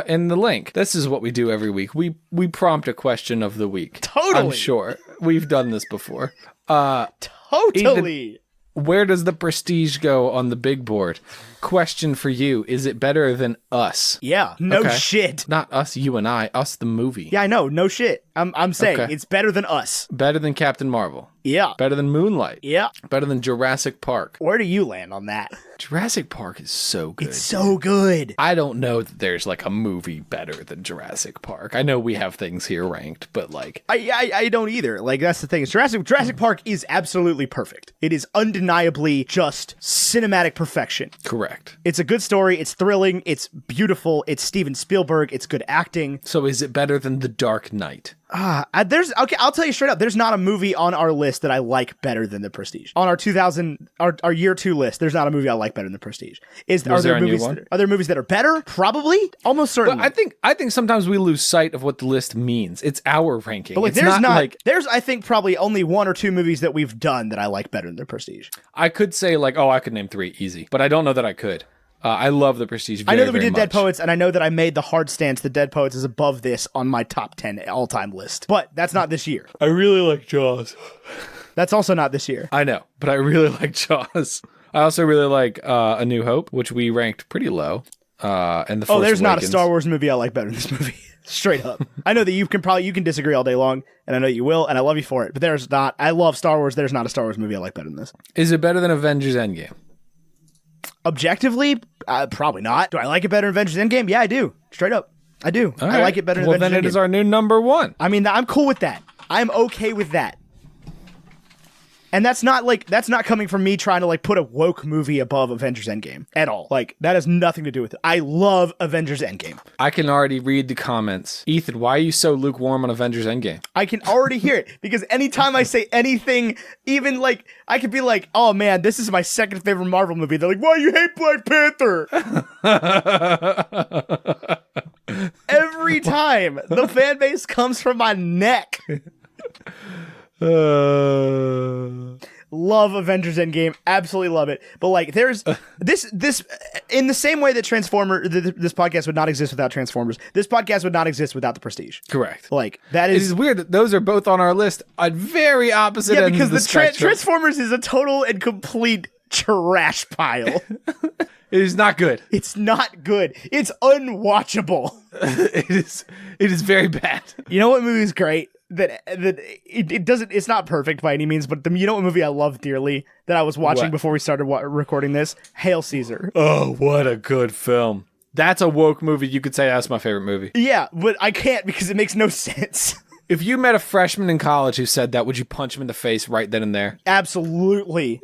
in the link. This is what we do every week. We prompt a question of the week.
Totally.
I'm sure. We've done this before.
Totally.
Where does the Prestige go on the big board? Question for you. Is it better than Us?
Yeah. No
Okay.
shit.
Not Us, you and I. Us, the movie.
Yeah, I know. No shit. I'm saying
Okay.
it's better than Us.
Better than Captain Marvel.
Yeah.
Better than Moonlight.
Yeah.
Better than Jurassic Park.
Where do you land on that?
Jurassic Park is so good.
It's so good.
I don't know that there's like a movie better than Jurassic Park. I know we have things here ranked, but like
I don't either. Like, that's the thing. Jurassic Park is absolutely perfect. It is undeniably just cinematic perfection.
correct.
It's a good story. It's thrilling. It's beautiful. It's Steven Spielberg. It's good acting.
So is it better than The Dark Knight?
Okay, I'll tell you straight up. There's not a movie on our list that I like better than The Prestige. On our year 2 list, there's not a movie I like better than The Prestige. Are there movies that are better? Probably, almost certainly.
But I think sometimes we lose sight of what the list means. It's our ranking.
But like,
It's
there's I think probably only 1 or 2 movies that we've done that I like better than The Prestige.
I could say like, oh, I could name 3 easy, but I don't know that I could. I love The Prestige very,
I know that we
very
did Dead
much.
Poets, and I know that I made the hard stance that Dead Poets is above this on my top 10 all-time list. But that's not this year.
I really like Jaws.
That's also not this year.
I know, but I really like Jaws. I also really like A New Hope, which we ranked pretty low. And The Force
There's not a
Awakens.
Star Wars movie I like better than this movie. Straight up. I know that you can disagree all day long, and I know you will, and I love you for it. But there's not. I love Star Wars. There's not a Star Wars movie I like better than this.
Is it better than Avengers Endgame?
Objectively, probably not. Do I like it better than Avengers Endgame? Yeah, I do. Straight up, I do.
All
I
right.
like it better than
Well,
Avengers
then
Endgame.
it is our new number 1.
I mean, I'm cool with that. I'm okay with that. And that's not coming from me trying to like put a woke movie above Avengers Endgame at all. Like, that has nothing to do with it. I love Avengers Endgame.
I can already read the comments. Ethan, why are you so lukewarm on Avengers Endgame?
I can already hear it because anytime I say anything, even like I could be like, "Oh man, this is my second favorite Marvel movie." They're like, "Why you hate Black Panther?" Every time the fan base comes from my neck. Love Avengers Endgame, absolutely love it. But like, there's this in the same way that this podcast would not exist without Transformers. This podcast would not exist without The Prestige.
Correct.
Like, that
It
is
is weird that those are both on our list at very opposite ends
because
of the spectrum.
Transformers is a total and complete trash pile.
It is not good.
It's not good. It's unwatchable.
It is very bad.
You know what movie is great? It's not perfect by any means, but you know what movie I love dearly that I was watching
What?
before we started recording this? Hail Caesar.
Oh, what a good film. That's a woke movie. You could say that's my favorite movie.
Yeah, but I can't because it makes no sense.
If you met a freshman in college who said that, would you punch him in the face right then and there?
Absolutely.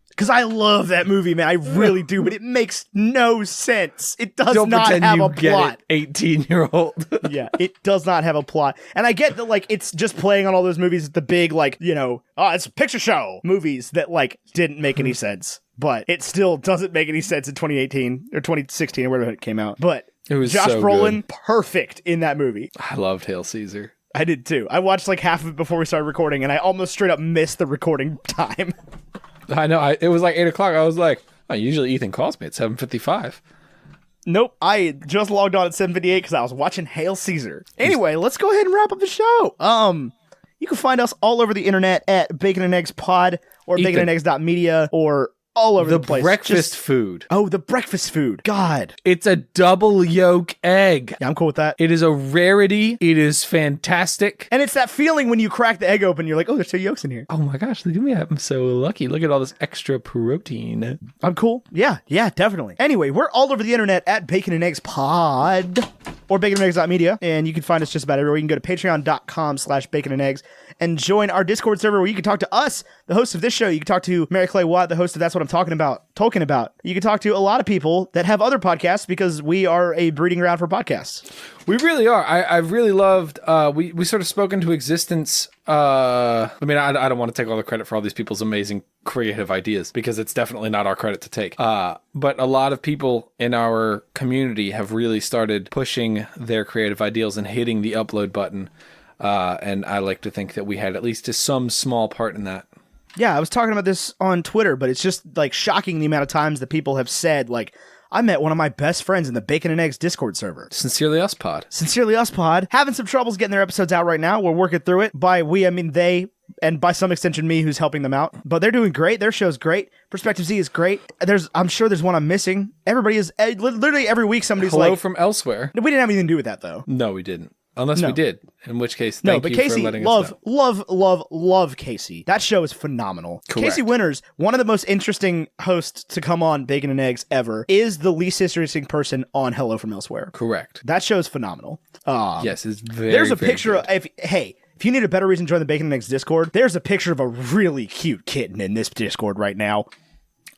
Because I love that movie, man. I really do, but it makes no sense. It does
Don't
not
pretend
have
you
a
get
plot.
it, 18-year-old.
Yeah, it does not have a plot. And I get that, like, it's just playing on all those movies, the big, like, it's a picture show movies that, like, didn't make any sense. But it still doesn't make any sense in 2018 or 2016 or whatever it came out. But
It was
Josh
so
Brolin, perfect in that movie.
I loved Hail Caesar.
I did too. I watched like half of it before we started recording, and I almost straight up missed the recording time.
I know. It was like 8 o'clock. I was like, oh, usually Ethan calls me at 7:55.
Nope, I just logged on at 7:58 because I was watching Hail Caesar. Anyway, let's go ahead and wrap up the show. You can find us all over the internet at Bacon and Eggs Pod or
Ethan.
baconandeggs.media or all over the place.
Breakfast food.
Oh, the breakfast food. God.
It's a double yolk egg.
Yeah, I'm cool with that.
It is a rarity. It is fantastic.
And it's that feeling when you crack the egg open, you're like, oh, there's 2 yolks in here.
Oh my gosh, look at me. I'm so lucky. Look at all this extra protein.
I'm cool. Yeah, definitely. Anyway, we're all over the internet at Bacon and Eggs Pod or baconandeggs.media, and you can find us just about everywhere. You can go to patreon.com/baconandeggs and join our Discord server where you can talk to us, the host of this show. You can talk to Mary Clay Watt, the host of That's What I'm Talking About. You can talk to a lot of people that have other podcasts because we are a breeding ground for podcasts.
We really are. I've really loved, we sort of spoke into existence I mean, I don't want to take all the credit for all these people's amazing creative ideas because it's definitely not our credit to take. But a lot of people in our community have really started pushing their creative ideals and hitting the upload button. And I like to think that we had at least some small part in that.
Yeah, I was talking about this on Twitter, but it's just like shocking the amount of times that people have said, like, I met one of my best friends in the Bacon and Eggs Discord server.
Sincerely Us Pod.
Sincerely Us Pod. Having some troubles getting their episodes out right now. We're working through it. By we, I mean they, and by some extension me, who's helping them out. But they're doing great. Their show's great. Perspective Z is great. I'm sure there's one I'm missing. Everybody is, literally every week somebody's
Hello
like...
from elsewhere.
We didn't have anything to do with that, though.
No, we didn't. Unless
No.
we did, in which case,
No,
thank
but
you
Casey,
for letting us know.
love Casey. That show is phenomenal.
Correct.
Casey Winters, one of the most interesting hosts to come on Bacon and Eggs ever, is the least interesting person on Hello from Elsewhere.
Correct.
That show is phenomenal.
Yes, it's very,
There's a
very
picture
good.
of, if you need a better reason to join the Bacon and Eggs Discord, there's a picture of a really cute kitten in this Discord right now.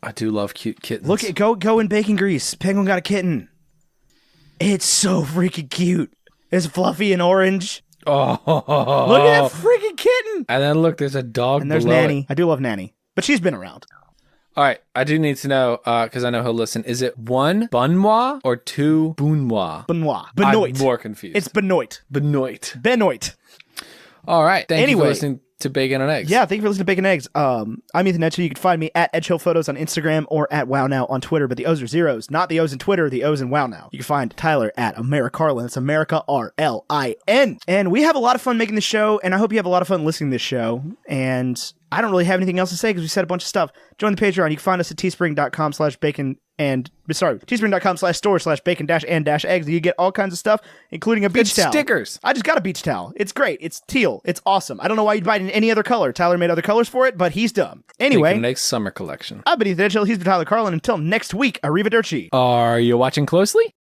I do love cute kittens.
Look at go in bacon grease. Penguin got a kitten. It's so freaking cute. It's fluffy and orange.
Oh,
Look at that freaking kitten.
And then look, there's a dog
And there's
below
Nanny.
it.
I do love Nanny, but she's been around.
All right, I do need to know, because I know he'll listen. Is it 1 Bunwa or 2 Bunwa?
Benoit.
I'm
Benoit.
more confused.
It's Benoit.
Benoit.
Benoit.
All right, thank you
Anyway.
for listening to Bacon and Eggs.
Yeah, thank you for listening to Bacon and Eggs. I'm Ethan Etchell. You can find me at Edgehill Photos on Instagram or at WowNow on Twitter, but the O's are zeros. Not the O's in Twitter, the O's in WowNow. You can find Tyler at AmeriCarlin. It's America RLIN. And we have a lot of fun making this show, and I hope you have a lot of fun listening to this show. And I don't really have anything else to say because we said a bunch of stuff. Join the Patreon. You can find us at teespring.com/bacon and teespring.com/store/bacon-and-eggs. You get all kinds of stuff, including a beach
Good
towel.
stickers.
I just got a beach towel. It's great. It's teal. It's awesome. I don't know why you'd buy it in any other color. Tyler made other colors for it, but he's dumb. Anyway,
Bacon and Eggs summer collection.
I've been Ethan Edgehill. He's been Tyler Carlin. Until next week, arrivederci.
Are you watching closely?